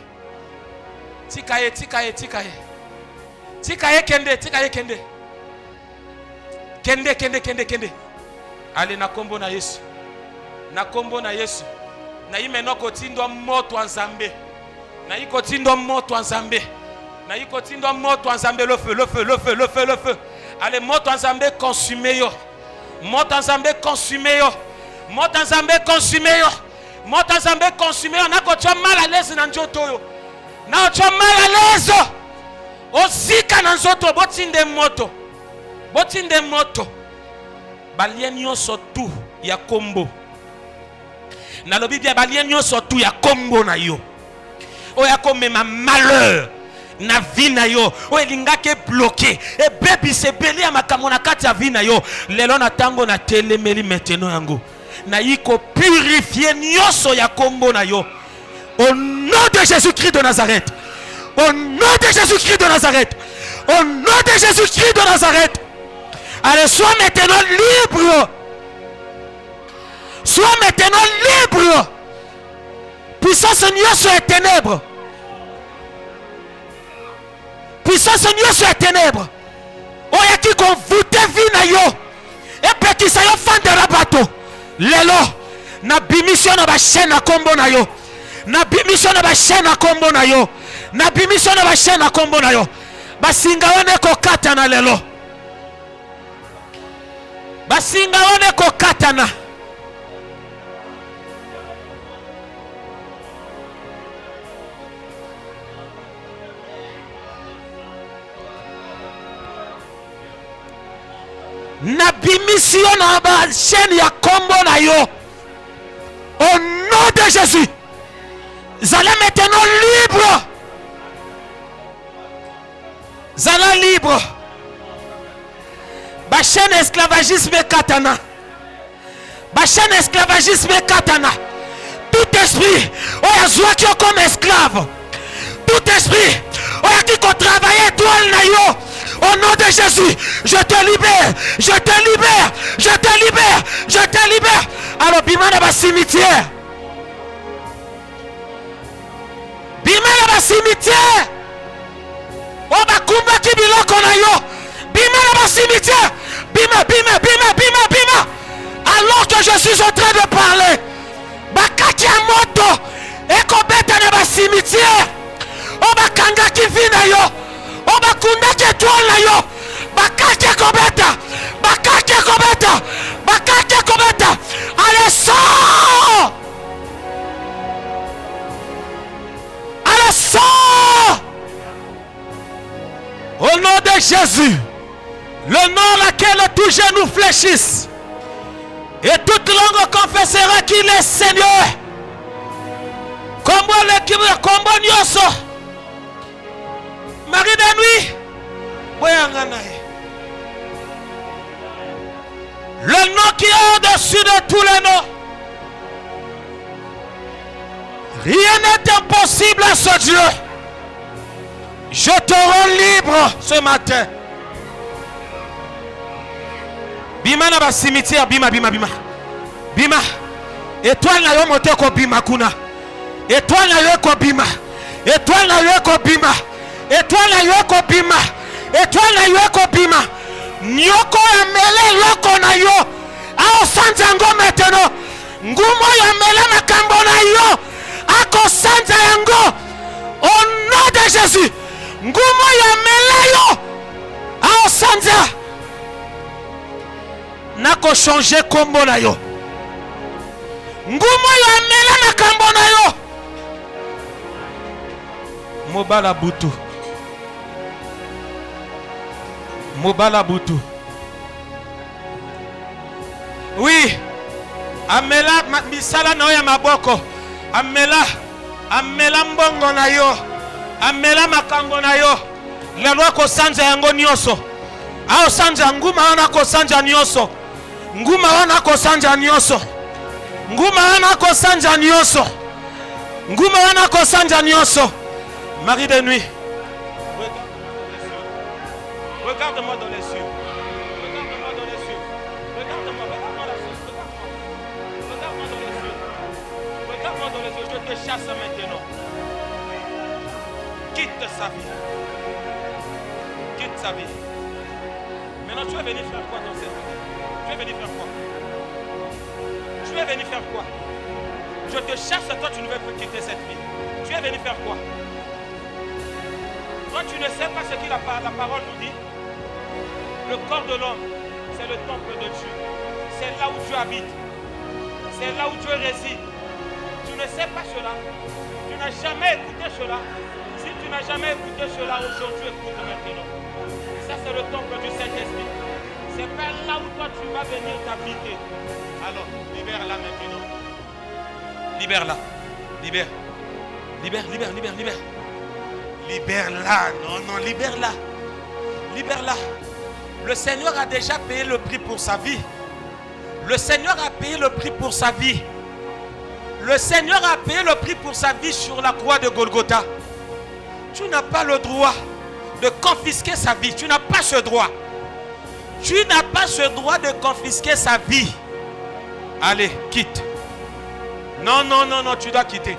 Tikaye, tikaye, tikaye. Tikaye kende, tikaye kende. Kende, kende, kende, kende. Ale na kombo na Yesu. Na kombo na Yesu. Na ime no kotindo moto wa Nzambe. Na yi kotindo moto wa Nzambe. Na yi kotindo moto wa Nzambe, le feu, le feu, le feu, le feu, le feu. Ale moto wa Nzambe consume yo. Mota Nzambe consumé yo. Mota Nzambe consumé yo. Mota Nzambe consumé yo. Nako tu mal à l'aise na njoto yo. Na tu mal à l'aise. Osika na nzoto botinde moto. Botinde moto. Balien nyonso tu ya kombo. Na lobi bia balien nyonso tu ya kombo na yo. Oya komema malheur. Na vie na yo o elingaki bloqué et baby se beli amakambo na kati ya vie na yo lelo na tango na telemeli maintenant yango na yiko purifier nyonso ya kombo na yo au nom de Jésus-Christ de Nazareth, au nom de Jésus-Christ de Nazareth, au nom de Jésus-Christ de Nazareth. Allez, sois maintenant libre, sois maintenant libre. Puissance nyonso ya ténèbres, puissance nyonso ya ténèbres oya ki konvute vi na yo epekisa yo fandela bato lelo na bimission na bachaîne na kombo na yo, na bimission na bachaîne na kombo na yo, na bimission na bachaîne na kombo na yo. Basinga wane kokatana lelo, basinga wane kokatana. Na bimission na ba chaîne ya kombo na yo au nom de Jésus. Zala maintenant libre, zala libre. Ba chaîne esclavagisme katana, ba chaîne esclavagisme katana. Tout esprit oya zwa ki comme esclave, tout esprit oya ki ko travailler étoile na yo, au nom de Jésus, je te libère, je te libère, je te libère, je te libère. Alors, bima na ba cimetière, bima na ba cimetière, o ba kumba ki biloko na yo, bima na ba cimetière, bima, bima, bima, bima, bima. Alors que je suis en train de parler, ba kaki a moto, e ko beta na ba cimetière, o ba kanga ki vi na yo. Oba kundake tuala yo bakake kobeta, bakake kobeta, bakake kobeta. Allez, sors, allez, sors au nom de Jésus, le nom laquelle tout genou fléchisse et toute langue confessera qu'il est Seigneur. Combo l'équipe, combo nyoso. Marie de nuit, le nom qui est au-dessus de tous les noms. Rien n'est impossible à ce Dieu. Je te rends libre ce matin. Bima na ba cimetière, bima, bima, bima. Bima. Étoile na yo mote ko bima kuna. Étoile na yo ko bima. Étoile na yo ko bima. Étoile na yo ko bima, étoile na yo ko bima. Nyoko ya mele loko na yo. Ao sanja yango maintenant. Ngumo ya mele makambo na yo. Ako sanja yango. Au nom de Jésus. Ngumo ya mele yo. Ao sanja. Nako changer kombo na yo. Ngumo ya mele makambo na yo. Mobala butu. Mobala butu. Oui. Amela misala na ya maboko. Amela mbongo na yo. Amela makambo na yo. Lelo ko sanja yango nyoso. Ao sanja nguma wana ko sanja nyoso. Nguma wana ko sanja nyoso. Nguma wana ko sanja nyoso. Nguma wana ko sanja nyoso. Marie de nuit. Regarde-moi dans les yeux. Regarde-moi dans les yeux. Regarde-moi, regarde-moi dans les yeux. Regarde-moi dans les yeux. Regarde-moi dans les yeux. Je te chasse maintenant. Quitte sa vie. Quitte sa vie. Maintenant, tu es venu faire quoi dans cette vie? Tu es venu faire quoi? Tu es venu faire quoi? Je te chasse, toi, tu ne veux plus quitter cette vie. Tu es venu faire quoi? Toi, tu ne sais pas ce que la parole nous dit. Le corps de l'homme, c'est le temple de Dieu. c'est là où Dieu habite. C'est là où Dieu réside. Tu ne sais pas cela. Tu n'as jamais écouté cela. Si tu n'as jamais écouté cela, aujourd'hui, écoute maintenant. Ça, c'est le temple du Saint-Esprit. C'est vers là où toi, tu vas venir t'habiter. Alors, libère-la maintenant. Libère-la. Libère. Libère, libère, libère, libère. Libère-la. Non, non, libère-la. Libère-la. Le Seigneur a déjà payé le prix pour sa vie. Le Seigneur a payé le prix pour sa vie. Le Seigneur a payé le prix pour sa vie sur la croix de Golgotha. Tu n'as pas le droit de confisquer sa vie. Tu n'as pas ce droit. Tu n'as pas ce droit de confisquer sa vie. Allez, quitte. Non, non, non, non, tu dois quitter.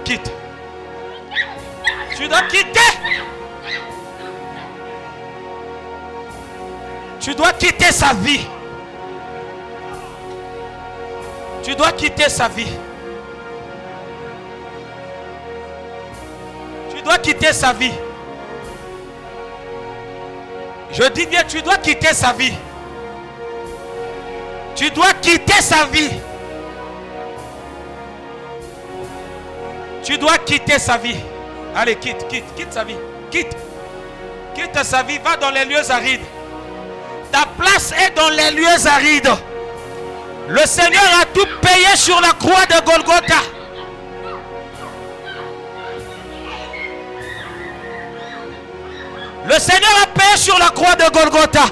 Quitte. Tu dois quitter. Tu dois quitter sa vie. Tu dois quitter sa vie. Tu dois quitter sa vie. Je dis bien, tu dois quitter sa vie. Tu dois quitter sa vie. Tu dois quitter sa vie. Allez, quitte, quitte, quitte sa vie. Quitte. Quitte sa vie, va dans les lieux arides. Ta place est dans les lieux arides. Le Seigneur a tout payé sur la croix de Golgotha. Le Seigneur a payé sur la croix de Golgotha.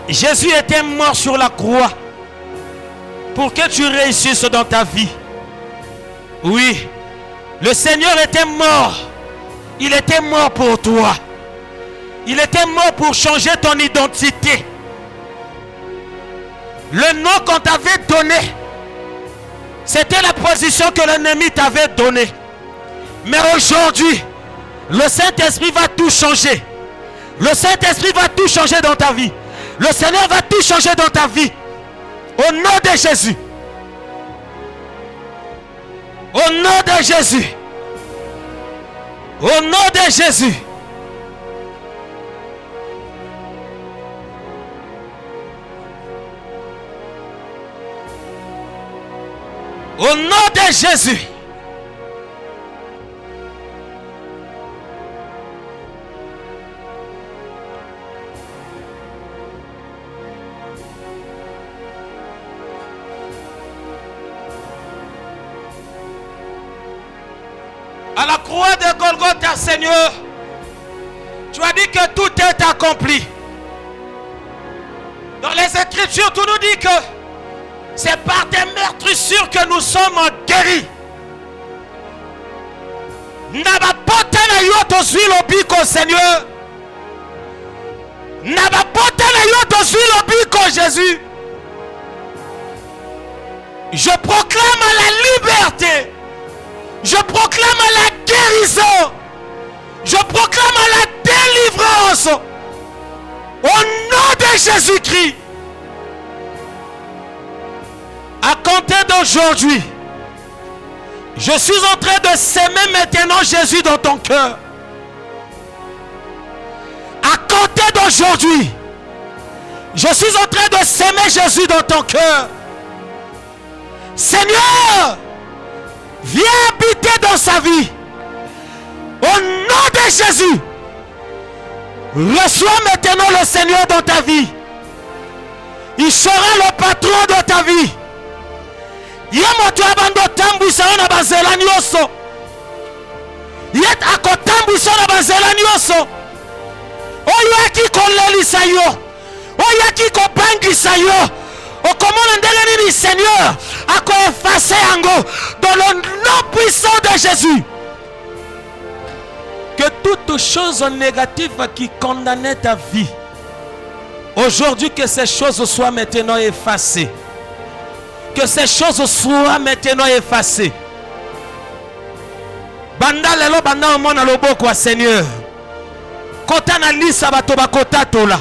Jésus était mort sur la croix pour que tu réussisses dans ta vie. Oui, le Seigneur était mort. Il était mort pour toi. Il était mort pour changer ton identité. Le nom qu'on t'avait donné, c'était la position que l'ennemi t'avait donnée. Mais aujourd'hui, le Saint-Esprit va tout changer. Le Saint-Esprit va tout changer dans ta vie. Le Seigneur va tout changer dans ta vie. Au nom de Jésus. Au nom de Jésus. Au nom de Jésus. Au nom de Jésus. À la croix de Golgotha, Seigneur, tu as dit que tout est accompli. Dans les Écritures, tu nous dis que c'est par tes meurtrissures que nous sommes guéris. N'abapote na yo tozwi lobiko, Seigneur. N'abapote na yo tozwi lobiko, Jésus. Je proclame la liberté. Je proclame la guérison. Je proclame la délivrance. Au nom de Jésus-Christ. À compter d'aujourd'hui, je suis en train de s'aimer maintenant Jésus dans ton cœur. À compter d'aujourd'hui, je suis en train de s'aimer Jésus dans ton cœur. Seigneur, viens habiter dans sa vie. Au nom de Jésus, reçois maintenant le Seigneur dans ta vie. Il sera le patron de ta vie. Yamoto abando tambwisa na bazela nyoso. Yet akotambwisa na bazela nyoso. Oyaki kolelisa yo. Oyaki kopangisa yo. Okomona ndenge nini Seigneur ako effacer yango dans le nom puissant de Jésus. Que toute chose négative qui condamnait ta vie, aujourd'hui que ces choses soient maintenant effacées. Que ces choses soient maintenant effacées. Banda lelo banda mona loboko wa Seigneur. Kota na lisa bato bakota tola.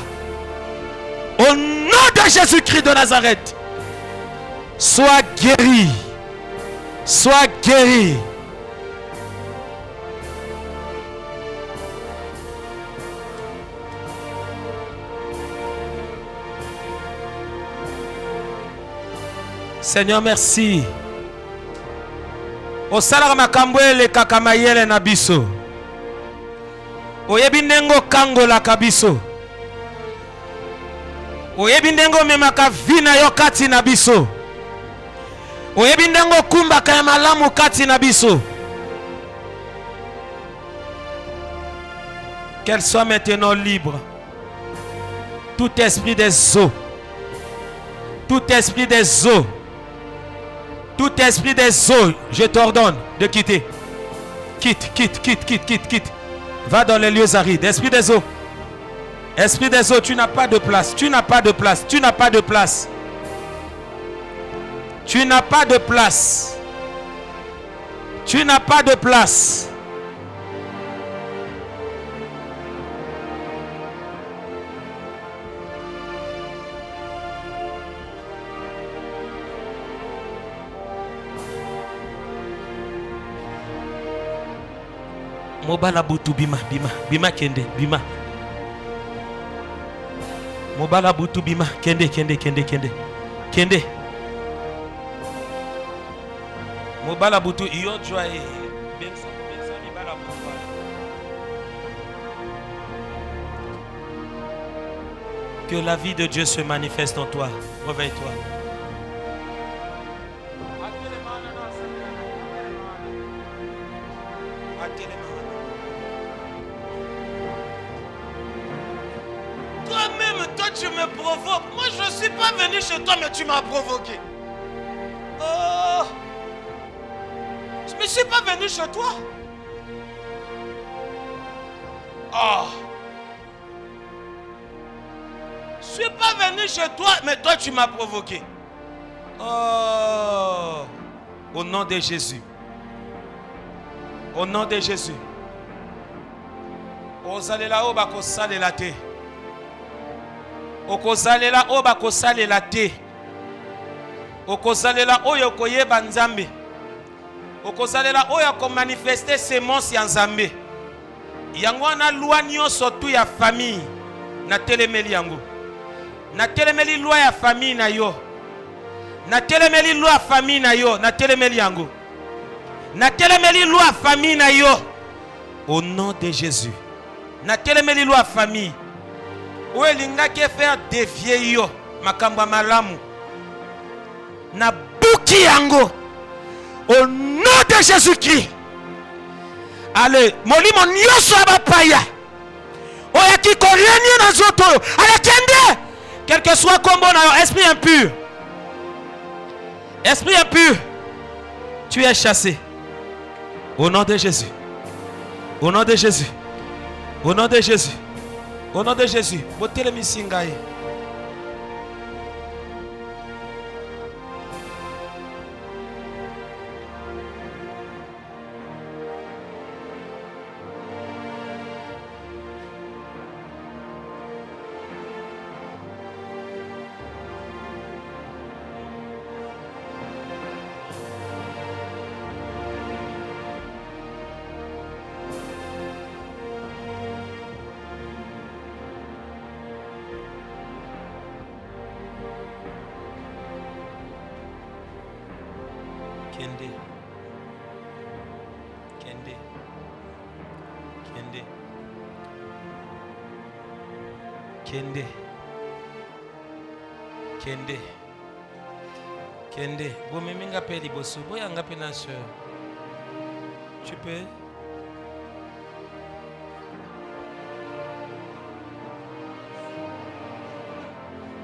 Au nom de Jésus-Christ de Nazareth, sois guéri. Sois guéri. Seigneur, merci. Osala makambwele kakamayele na biso. Oyebi ndengo kangola kabiso. Oyebi ndengo memaka vina yo kati na biso. Oyebi ndengo kumba kaya malamu kati na biso. Qu'elle soit maintenant libre. Tout esprit des eaux. Tout esprit des eaux. Tout esprit des eaux, je t'ordonne de quitter. Quitte, quitte, quitte, quitte, quitte, quitte. Va dans les lieux arides. Esprit des eaux. Esprit des eaux, tu n'as pas de place. Tu n'as pas de place. Tu n'as pas de place. Tu n'as pas de place. Tu n'as pas de place. Mobala butu bima bima bima kende bima. Mobala butu bima kende kende kende kende kende. Mobala butu iyo joie bensa bala butu. Que la vie de Dieu se manifeste en toi. Réveille-toi. Toi-même, toi tu me provoques. Moi je ne suis pas venu chez toi, mais tu m'as provoqué. Oh, je ne suis pas venu chez toi. Oh, je ne suis pas venu chez toi, mais toi tu m'as provoqué. Oh, au nom de Jésus. Au nom de Jésus. Ozalela oba kosalela te. Okozalela oba kosalela te. Okozalela oyo koyeba nzambe. Okozalela oyo ko manifester semence ya nzambe. Yango wana loi nyonso tu ya famille na telemeli yango. Na telemeli loi ya famille na yo. Na telemeli loi ya famille na yo, na telemeli yango. Na telemeli loi ya famille na yo. Au nom de Jésus. Na telemeli loi ya famille. Oye lingaki faire dévier yo makambo malamu. Na buki yango. Au nom de Jésus-Christ. Allez, molimo nyoso abapaya. Oya ki korieni na zoto. Allez kende. Quel que soit combo na yo, esprit impur. Esprit impur. Tu es chassé. Au nom de Jésus. Au nom de Jésus. Au nom de Jésus. Au nom de Jésus. Botele misingaye. Kende. Kende. Kende. Kende. Kende. Kende. Bomeminga pe liboso. Boyanga pe na sœur. Tu peux.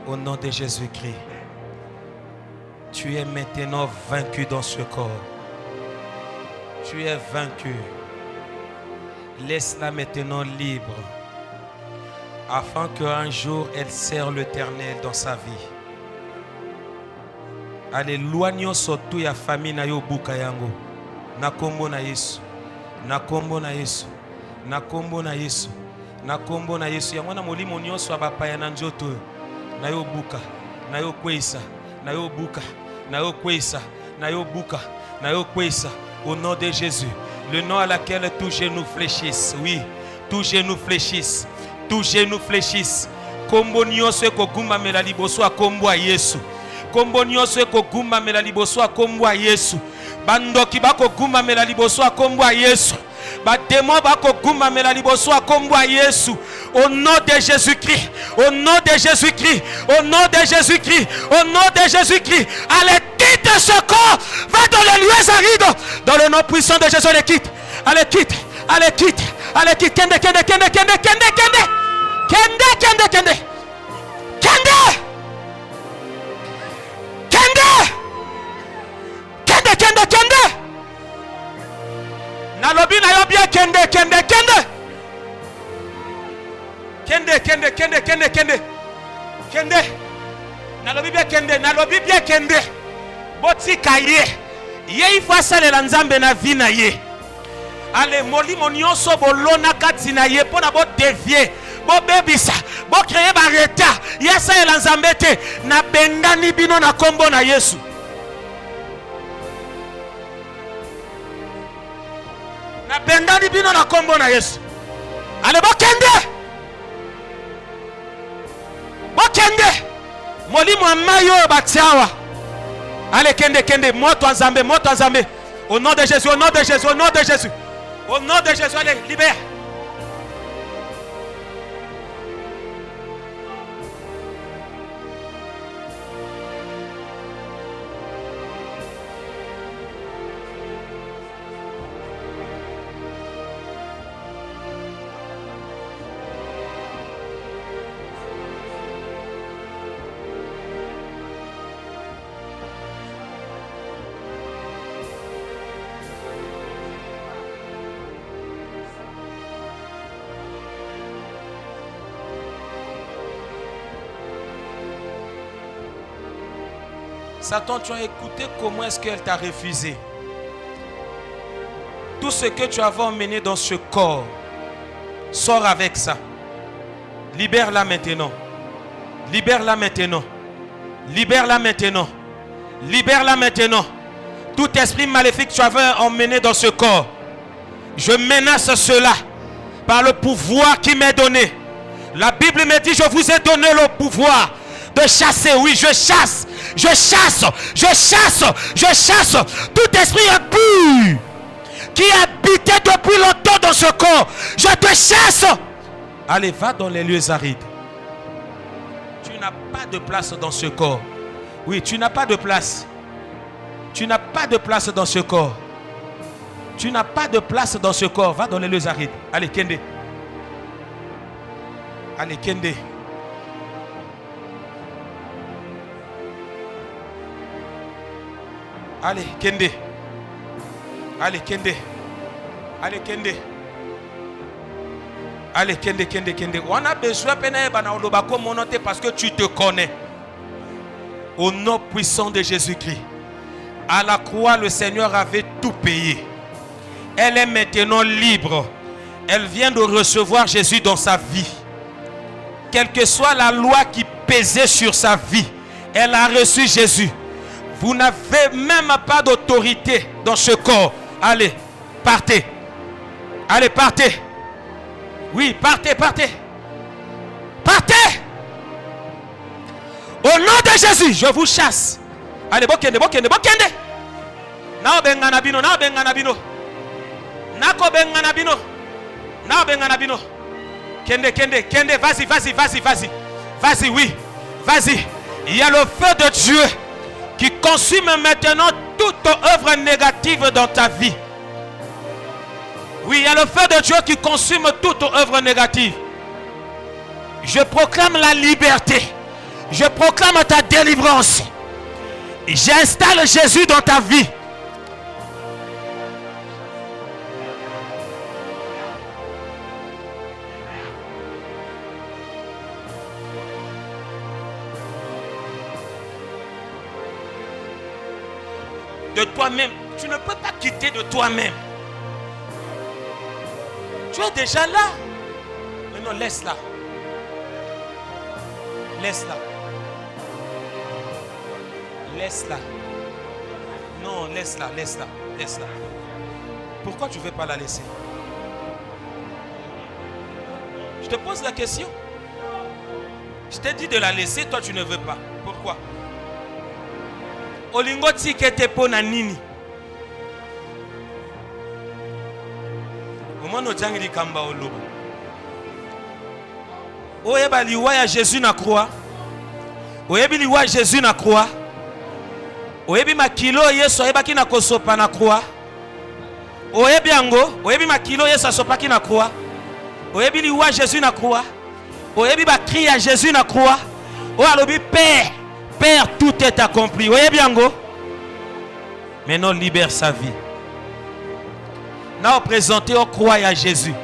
Au nom de Jésus-Christ. Tu es maintenant vaincu dans ce corps. Tu es vaincu. Laisse-la maintenant libre. Afin qu'un jour elle serve l'Éternel dans sa vie. Alléluia surtout ya famille na yo buka yango. Na kombo na Yesu. Na kombo na Yesu. Na kombo na Yesu. Na kombo na Yesu. Yango na molimo nyonso abapaya na njoto. Na yo buka. Na yo kwesa. Na yo buka. Na yo kwesa. Na yo buka. Na yo kwesa. Au nom de Jésus. Le nom à laquelle tous genoux fléchissent. Oui. Tous genoux fléchissent. Tous genoux fléchissent. Kombo nyonso ekogumba mela liboso a kombo a Yesu. kombo nyonso ekogumba mela liboso ya kombo ya Yesu. Bandoki bakogumba mela liboso ya kombo ya Yesu. Badémon bakogumba mela liboso ya kombo ya Yesu. Au nom de Jésus-Christ, au nom de Jésus-Christ, au nom de Jésus-Christ, au nom de Jésus-Christ. Allez, quitte ce corps, va dans les lieux arides. Dans le nom puissant de Jésus, allez, quitte. Allez, quitte. Allez, quitte. Allez, quitte. Kende, kende, kende, kende, kende, kende. Kende, kende, kende. Kende. Kende. Kende, kende, kende. Nalobi na yo bien kende, kende, kende. Kende, kende, kende, kende, kende. Kende. Nalobi bien kende, nalobi bien kende. Botika ye. Ye ifa salela nzambe na vi na ye. Ale molimo nyonso bolona kati na ye pona bo dévier. Bo bebisa, bo créer ba retard. Ye salela nzambe te na bengani bino na kombo na Yesu. Na bengani bino na kombo na Yesu. Ale bo kende. Bokende molimo amayo batiawa. Allez kende kende moto nzambe moto nzambe. Au nom de Jésus, au nom de Jésus, au nom de Jésus. Au nom de Jésus, allez libère. Satan, tu as écouté comment est-ce qu'elle t'a refusé. Tout ce que tu avais emmené dans ce corps, sors avec ça. Libère-la maintenant. Libère-la maintenant. Libère-la maintenant. Libère-la maintenant. Tout esprit maléfique que tu avais emmené dans ce corps, je menace cela par le pouvoir qui m'est donné. La Bible me dit, je vous ai donné le pouvoir de chasser. Oui, je chasse. Je chasse, je chasse, je chasse tout esprit impur qui habitait depuis longtemps dans ce corps. Je te chasse. Allez, va dans les lieux arides. Tu n'as pas de place dans ce corps. Oui, tu n'as pas de place. Tu n'as pas de place dans ce corps. Tu n'as pas de place dans ce corps. Va dans les lieux arides. Allez, Kende. Allez, Kende. Allez, Kende. Allez, Kende. Allez, Kende. Allez, Kende, Kende, Kende. On a besoin de parce que tu te connais. Au nom puissant de Jésus-Christ. À la croix, le Seigneur avait tout payé. Elle est maintenant libre. Elle vient de recevoir Jésus dans sa vie. Quelle que soit la loi qui pesait sur sa vie, elle a reçu Jésus. Vous n'avez même pas d'autorité dans ce corps. Allez, partez. Allez, partez. Oui, partez, partez. Partez. Au nom de Jésus, je vous chasse. Allez, bokende, bokende, bokende. Nao bengana bino, nao bengana bino. Nako bengana bino. Nao bengana bino. Kende, kende, kende, vas-y, vas-y, vas-y, vas-y. Vas-y, oui. Vas-y. Il y a le feu de Dieu qui consume maintenant toute œuvre négative dans ta vie. Oui, il y a le feu de Dieu qui consume toute œuvre négative. Je proclame la liberté. Je proclame ta délivrance. J'installe Jésus dans ta vie. De toi-même. Tu ne peux pas quitter de toi-même. Tu es déjà là. Mais non, laisse-la. Laisse-la. Laisse-la. Non, laisse-la, laisse-la, laisse-la. Pourquoi tu ne veux pas la laisser? Je te pose la question. Je t'ai dit de la laisser, toi tu ne veux pas. Pourquoi? Olingo tikete po na nini? Omano jangili kamba oloba. Oyeba liwa ya Jésus na croix. Oyebi liwa Jésus na croix. Oyebi makilo Yesu ayebaki na kosopa na croix. Oyebi yango, oyebi makilo Yesu asopaki na croix. Oyebi liwa Jésus na croix. Oyebi ba cri à Jésus na croix. O alobi Père, Père, tout est accompli. Oyebi yango. Maintenant libère sa vie. Now présenter au croix à Jésus.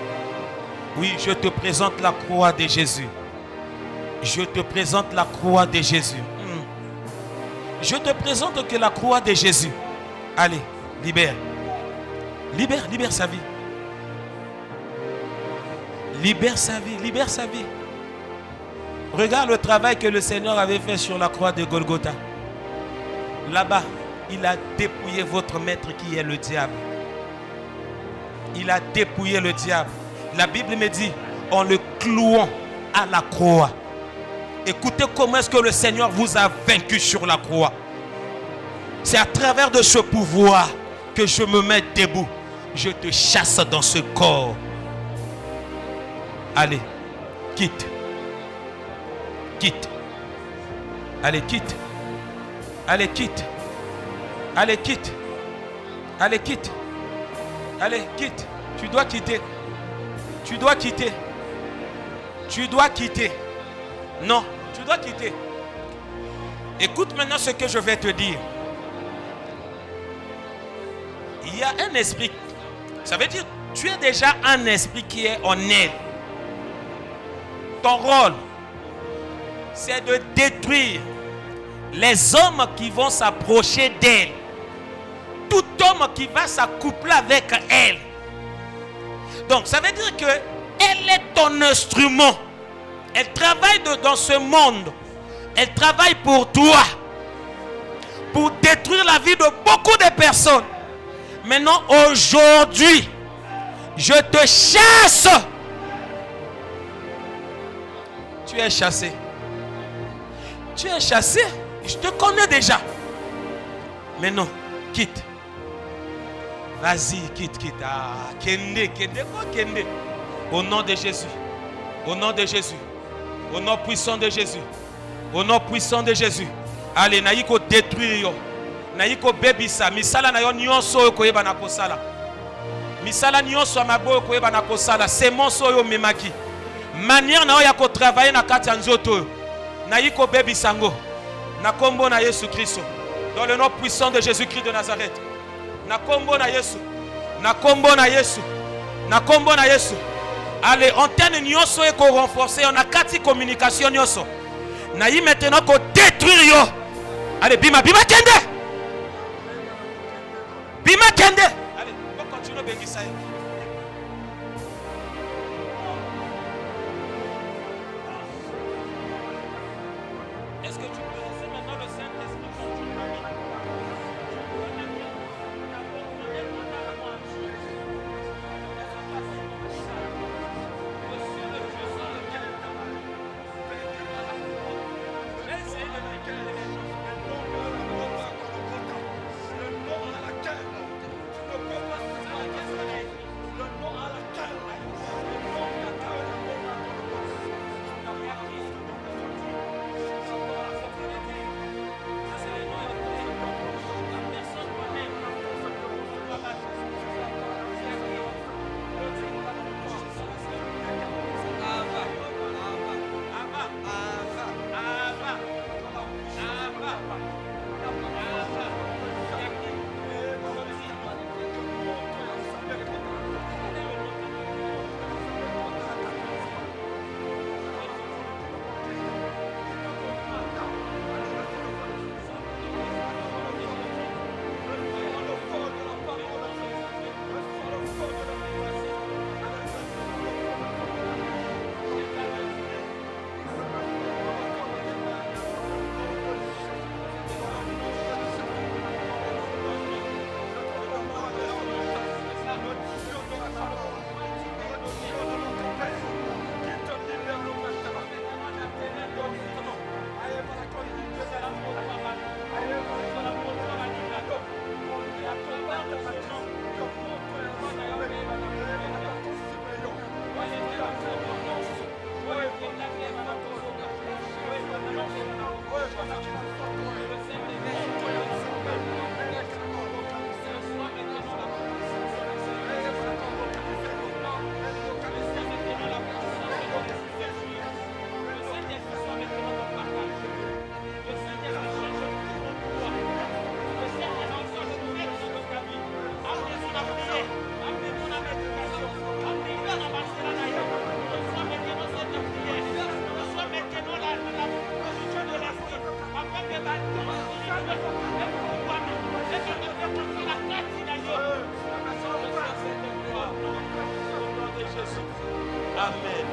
Oui, je te présente la croix de Jésus. Je te présente la croix de Jésus. Je te présente que la croix de Jésus. Allez, libère. Libère, libère sa vie. Libère sa vie, libère sa vie. Regarde le travail que le Seigneur avait fait sur la croix de Golgotha. Là-bas, il a dépouillé votre maître qui est le diable. Il a dépouillé le diable. La Bible me dit, en le clouant à la croix. Écoutez comment est-ce que le Seigneur vous a vaincu sur la croix. C'est à travers de ce pouvoir que je me mets debout. Je te chasse dans ce corps. Allez, quitte. Quitte. Allez, quitte. Allez, quitte. Allez, quitte. Allez, quitte. Allez, quitte. Tu dois quitter. Tu dois quitter. Tu dois quitter. Non, tu dois quitter. Écoute maintenant ce que je vais te dire. Il y a un esprit. Ça veut dire, tu es déjà un esprit qui est en elle. Ton rôle, c'est de détruire les hommes qui vont s'approcher d'elle. Tout homme qui va s'accoupler avec elle. Donc, ça veut dire que elle est ton instrument. Elle travaille dans ce monde. Elle travaille pour toi. Pour détruire la vie de beaucoup de personnes. Maintenant, aujourd'hui, je te chasse. Tu es chassé. Tu es chassé. Je te connais déjà. Maintenant, quitte. Vas-y, quitte. Ah, kende. Au nom de Jésus. Au nom de Jésus. Au nom puissant de Jésus. Au nom puissant de Jésus. Allez, naïko détruire yo. Naïko bebisa. Misala na yo nyonso yo koyeba na kosala. Misala nyonso amaboyo koyeba na kosala. Semonso yo memaki. Manière na yo ya ko travailler na kati ya nzoto. Naïko bebisango. Na kombo na Yesu Christo. Dans le nom puissant de Jésus-Christ de Nazareth. Na kombo na Yesu. Na kombo na Yesu. Na kombo na Yesu. Allez, antenne nyonso eko renforcer. On a kati communication nyonso. Na yi maintenant ko détruire yo. Allez, bima kende. Bima kende. Allez, on continue bengisa. Est-ce que tu peux laisser maintenant le Saint-Esprit continuer? Amen.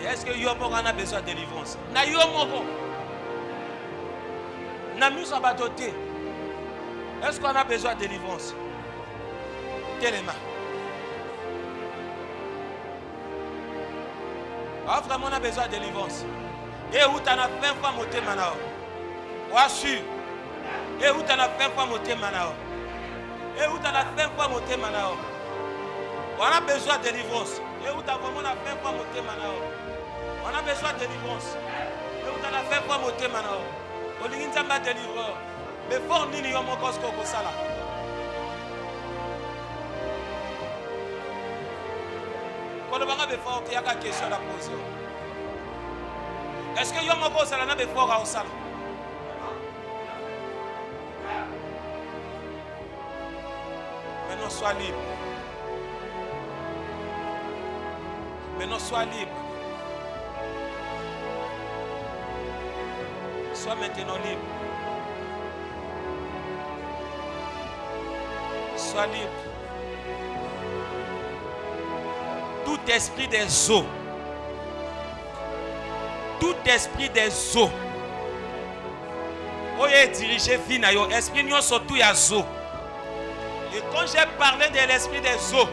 Est-ce que Yomoko a besoin de délivrance? Na Yomoko. Na mise à batoté. Est-ce qu'on a besoin de délivrance? Téléma. Ah, vraiment, on a besoin de délivrance. Et où t'en as 20 fois monté manao? Ouassu. Et où t'en as 20 fois monté manao? Et où t'en as 20 fois monté manao? On a besoin de délivrance. Et où t'as vraiment 20 fois monté manao? On a besoin de délivrance. Et où t'en as 20 fois monté manao? On dit qu'il y a un délivreur. Mais fort nini yomoko skoko sala. Quand on va fort, il y a une question à poser. Est-ce que yomoko sala n'a pas fort à sala? Maintenant sois libre. Maintenant sois libre. Sois maintenant libre. Sois libre. Tout esprit des eaux. Tout esprit des eaux. Oye dirigé finayo. Esprit nous surtout ya zo. Et quand j'ai parlé de l'esprit des eaux,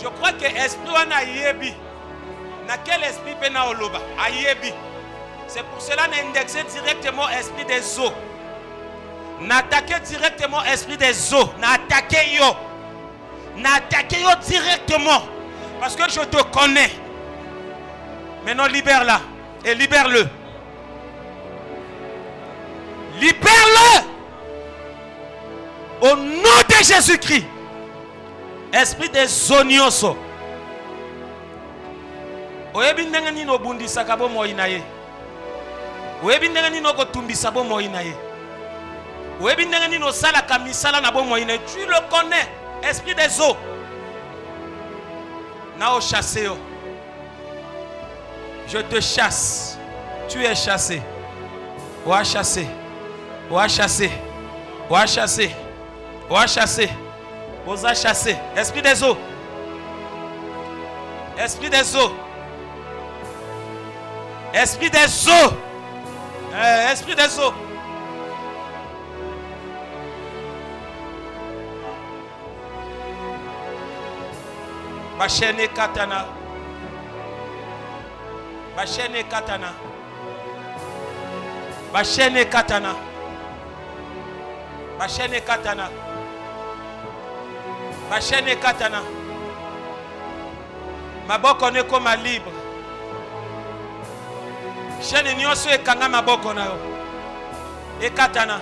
je crois que l'esprit on a yebi. Na quel esprit pena oloba? A yebi. C'est pour cela qu'on a indexé directement l'esprit des eaux. N'attaquer directement l'esprit des eaux. N'attaquer yo. N'attaquer yo directement. Parce que je te connais. Maintenant libère-la. Et libère-le. Libère-le. Au nom de Jésus-Christ. Esprit des onioso. Oyebi ndenge nini obundisaka bomoi na ye. Oyebi ndenge nini okotumbisa bomoi na ye. Oyebi ndenge nini osalaka misala na bomoi na ye. Tu le connais. Esprit des eaux. Na o chassé yo. Je te chasse. Tu es chassé. Oa chassé. Oa chassé. Oa chassé. Oa chassé. Osa chassé. Esprit des eaux. Esprit des eaux. Esprit des eaux. Esprit des eaux. Bachene katana. Bachene katana. Bachene katana. Bachene katana. Bachene katana. Maboko ne koma libre. Chaîne nyonso ekanga maboko na yo. Ekatana.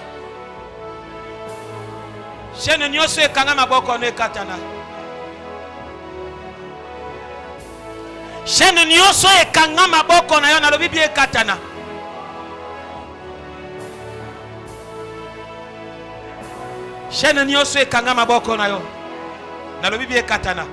Chaîne nyonso ekanga maboko na ekatana. Chaîne nyonso ekanga maboko na yo na lobi bi ekatana. Chaîne nyonso ekanga maboko na yo na lobi bi ekatana.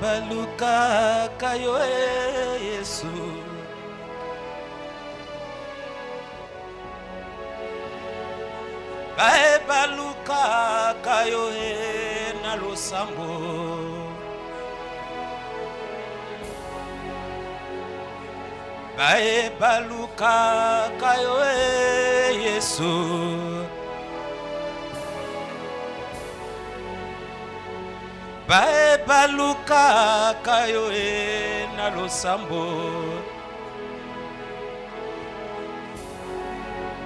Baluka kayo Yesu. Baluka kayo na losambo. Baluka kayo Yesu. Baluka kayo na losambo.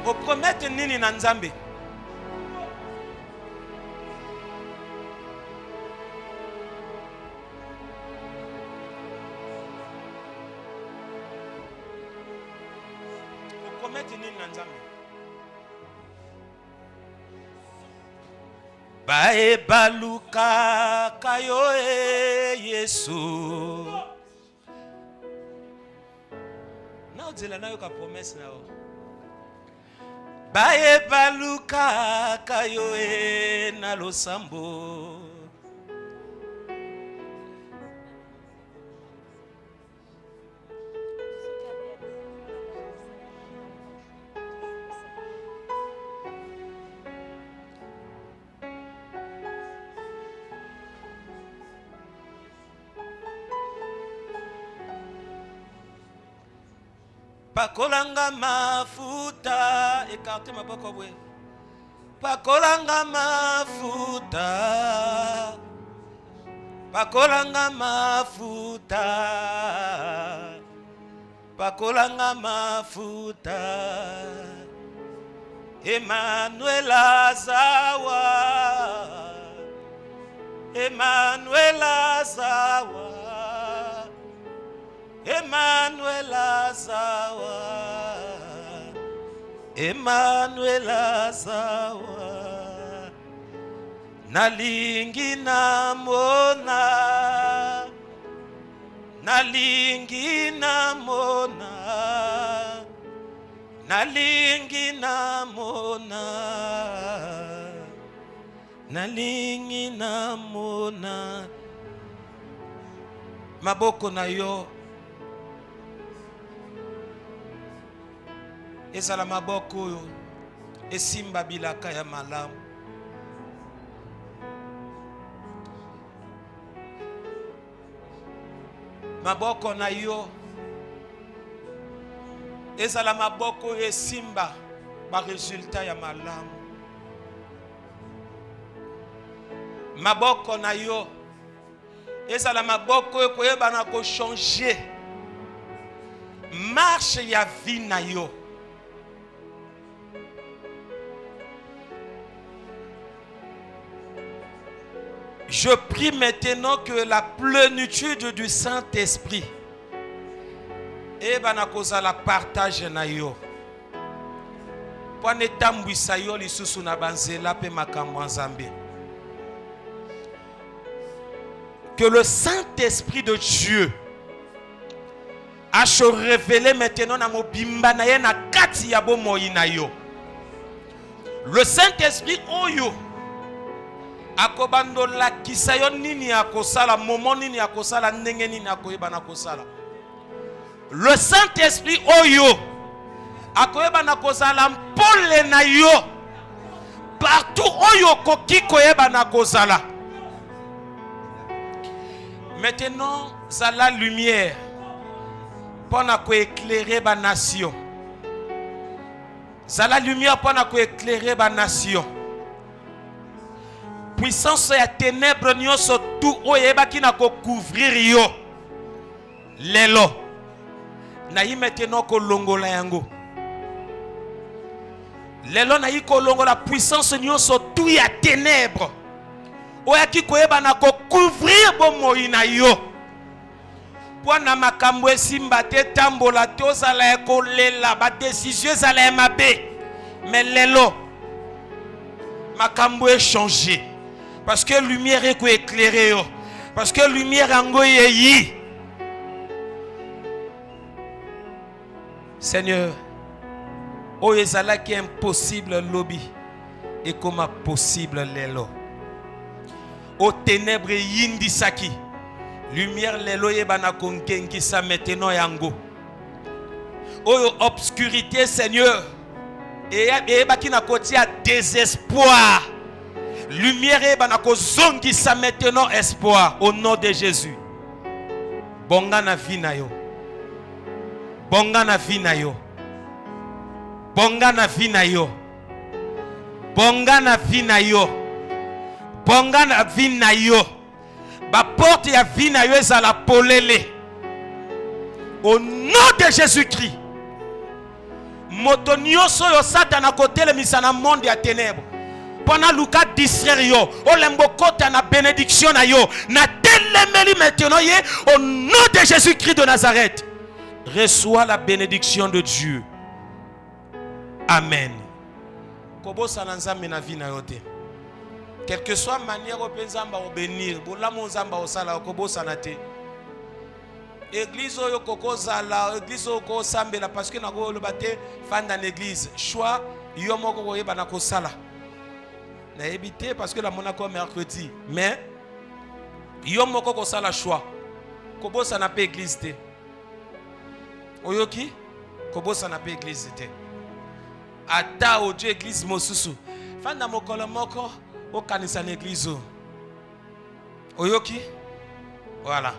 Opromete nini na Nzambe? Opromete nini na Nzambe? Bae baluka kayo Yesu. Na odela na yo ka promesse na yo. Bae baluka kayo na losambo. Pakolanga mafuta, écartez ma boko bwe. Pakolanga mafuta, pakolanga mafuta, pakolanga mafuta. Emmanuel Azawa, Emmanuel Azawa. Emmanuel Azawa, Emmanuel Azawa, nalingi namona, nalingi namona, nalingi namona, nalingi namona. Maboko na yo. Ezala maboko oyo esimba bilaka ya malamu. Maboko na yo ezala maboko oyo esimba ba resultat ya malamu. Maboko na yo ezala maboko oyo koyebana ko changer marche ya vie na yo. Je prie maintenant que la plénitude du Saint-Esprit la partage na yo. Pone tambwisa yo lisusu na banzela pe makambo nzambe. Que le Saint-Esprit de Dieu a se révélé maintenant na mobimba na ye na kati ya bomoi na yo. Le Saint-Esprit oyo akobando la kisayo nini akosala momo nini akosala ndenge nini akoyeba na kosala. Le Saint-Esprit oyo akoyeba na kozala mpole na yo partout oyo koki koyeba na kozala. Maintenant zala lumière pour na ko éclairer ba nation. Zala lumière pour na ko éclairer ba nation. Puissance ya ténèbres nyonso tout oyeba ki na ko couvrir yo. Lelo na yi maintenant ko longola yango. Lelo na yi ko longola puissance nyonso tout ya ténèbres. Oya ki koyeba na ko couvrir bo moina yo. Pona makambo esimba te tambola te ozala ekolela ba décision ezala mabe. Mais lelo makambo e changer. Parce que lumière est éclairée. Parce que lumière ango yeyi. Seigneur, o ezala qui est impossible lobby et comme possible lelo. O ténèbres yindi saki. Lumière lelo yebana konkenki sa maintenant yango. O obscurité Seigneur. Et yebaki na koti a désespoir. Lumière et banako zongi sa maintenant espoir au nom de Jésus. Bonga na vina yo. Bonga na vina yo. Bonga na vina yo. Bonga na vina yo. Bonga na vina yo. Ba porte ya vina yo ezala polele. Au nom de Jésus-Christ. Moto nyonso yo satana kotele misana monde ya ténèbres. Pendant Luka distraire yo, olembo kota na bénédiction na yo, na telemeli maintenant ye, au nom de Jésus-Christ de Nazareth. Reçois la bénédiction de Dieu. Amen. Kobo sananzambe na vie na yo te. Quelle que soit la manière au penzamba au bénir, bolamo zamba au sala kobo sanate. Église oyo koko zala, église oyo ko sambela parce que nako le baté fan dans l'église. Choix yo moko ko yeba nako sala. Na éviter parce que la monako mercredi, mais yo moko ko sala choix. Kobo sana pe église té. Oyoki kobo sana pe église té. Ata o Dieu église mosusu. Fan dans mokolo moko au kanisa l'église. Oyoki voilà.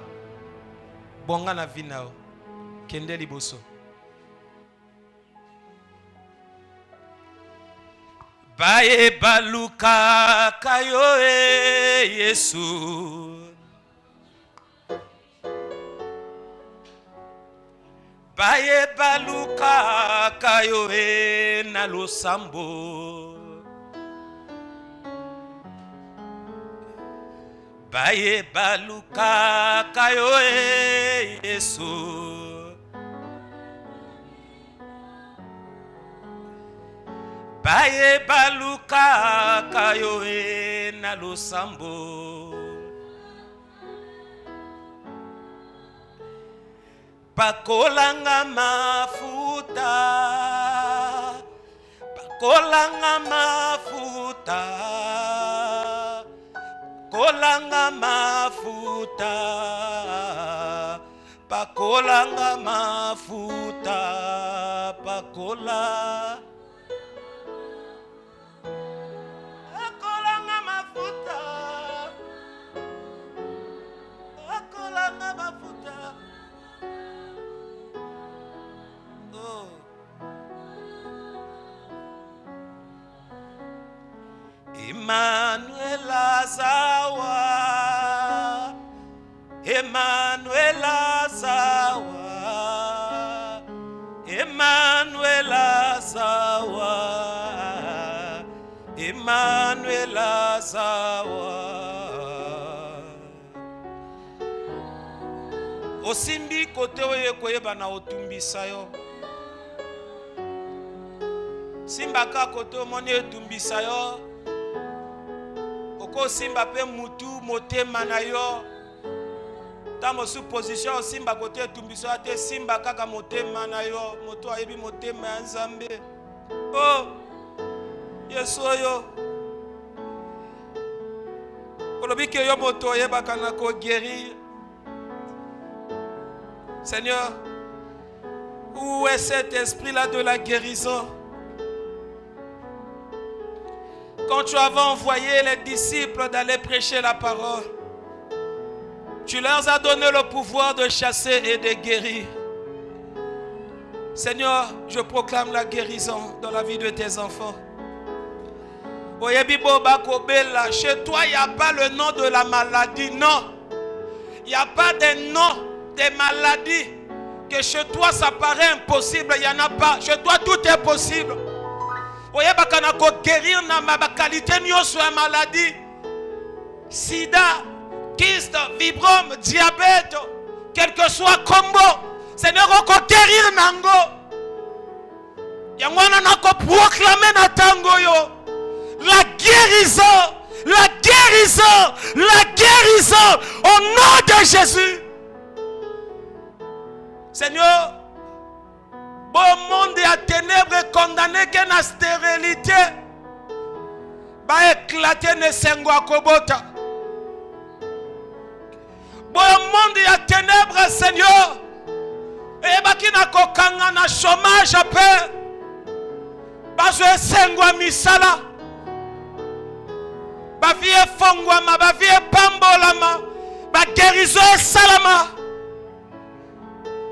Bonga na vinao kende liboso baye baluka kayo Yesu baye baluka kayo na losambo baye baluka kayo Yesu baye baluka kayo na losambo pakolanga mafuta pakolanga mafuta kolanga mafuta pakolanga mafuta pakola akolanga mafuta akolanga mafuta oh Emmanuel Azawa Emmanuel Azawa Emmanuel Azawa Emmanuel Azawa Osimbi kote oye koyeba na otumbisa yo Simbaka kote omoni etumbisa yo Oko simba pe mutu motema na yo Tamo sous position simba kote etumbisa ate simba kaka motema na yo moto ayebi motema ya Nzambe Oh Yesu oyo Olobi ke yo moto oyebaka na ko guérir Seigneur où est cet esprit-là de la guérison? Quand tu avais envoyé les disciples d'aller prêcher la parole, tu leur as donné le pouvoir de chasser et de guérir. Seigneur, je proclame la guérison dans la vie de tes enfants. Chez toi, il n'y a pas le nom de la maladie, non. Il n'y a pas de nom des maladies que chez toi ça paraît impossible. Il n'y en a pas. Chez toi, tout est possible. Oye bakana ko guérir na ma qualité nyoso ya maladie sida kyste fibrome diabète quel que soit combo Seigneur ko guérir nango yangwana na ko proclamer na tango yo la guérison au nom de Jésus. Seigneur, bon monde à ténèbres condamné que la stérilité va éclater ne sengwa kobota. Bon monde à ténèbres, Seigneur, et bakina kokanga na chômage après. Bazo sengwa misala. Ba vie fongwama, ba vie pambolama, ba guérison salama.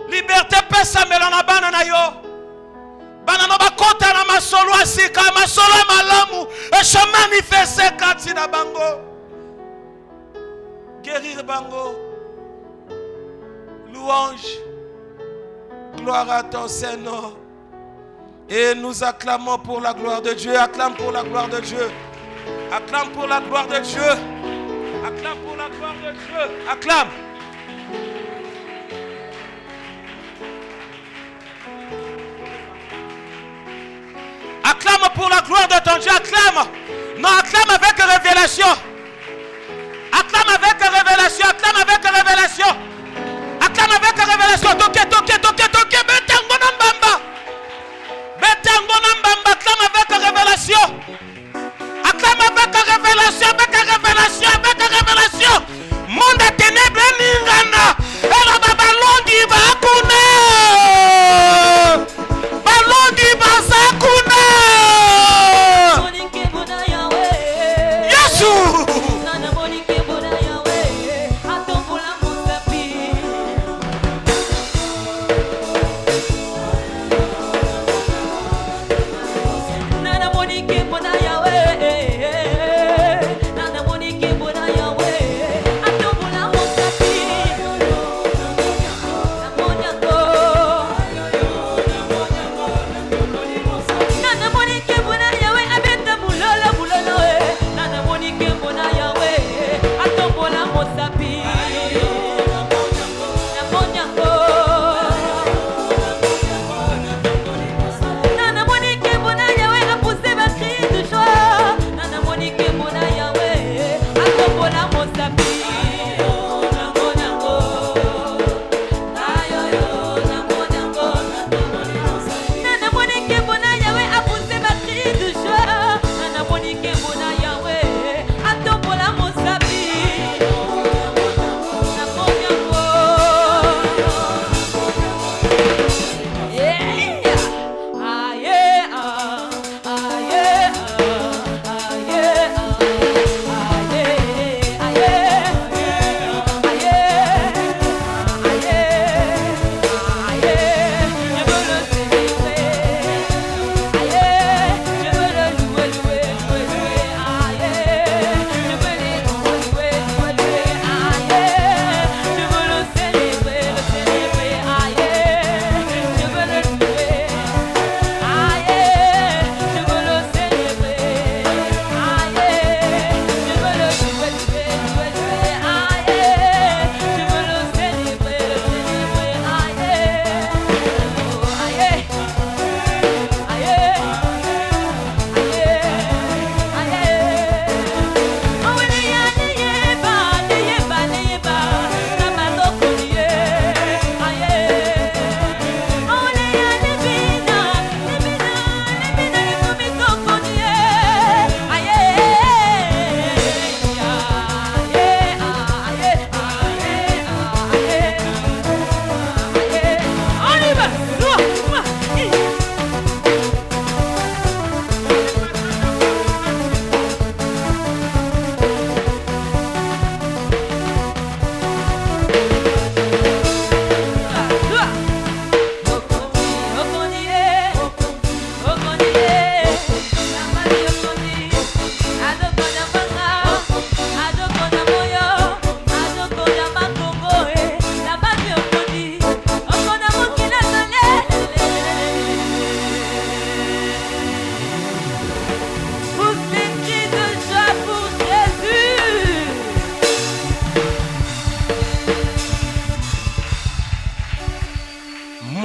Liberté pesa melana bana na yo. Bana no bakota na masolo asika, masolo malamu, et se manifester kati na bango. Guérir bango. Louange. Gloire à ton Seigneur. Et nous acclamons pour la gloire de Dieu. Acclame pour la gloire de Dieu. Acclame pour la gloire de Dieu. Acclame pour la gloire de Dieu. Acclame. Acclame pour la gloire de ton Dieu. Acclame. Non, acclame avec révélation. Acclame avec révélation. Acclame avec révélation. Acclame avec révélation. Toke. Betango nambamba. Acclame avec révélation. Acclame avec révélation. Avec révélation. Monde à ténèbres ningana. Ela babalondi bakune. Balondi bazakune. Yesu.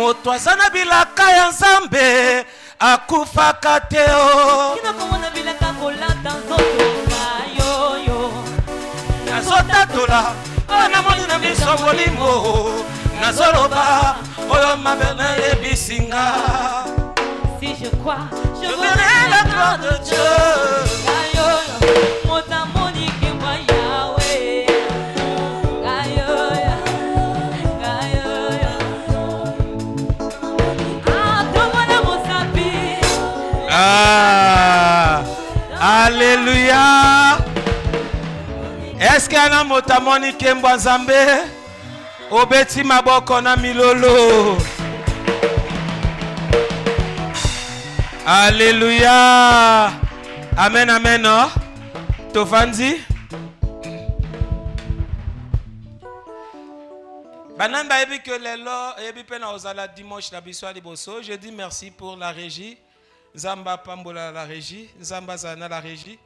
moto azana bilaka ya Nzambe akufaka te o kinakomona bilaka kolata nzoto yoyo nazotatola namoni na miso molimo nazoloba oyo mabe nayebisinga. Si je crois, je verrai la gloire de Dieu. Ah, Alléluia. Est-ce qu'il y a un motamoni kembwa Nzambe? Obeti maboko na milolo. Alléluia. Amen, amen. No? Tofanzi. Banamba ebi que lelo ebi pena ozala dimanche na biswa liboso. Je dis merci pour la régie. Zamba pambola la régie, Zamba zana la régie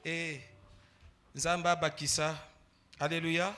et Zamba bakisa. Alléluia.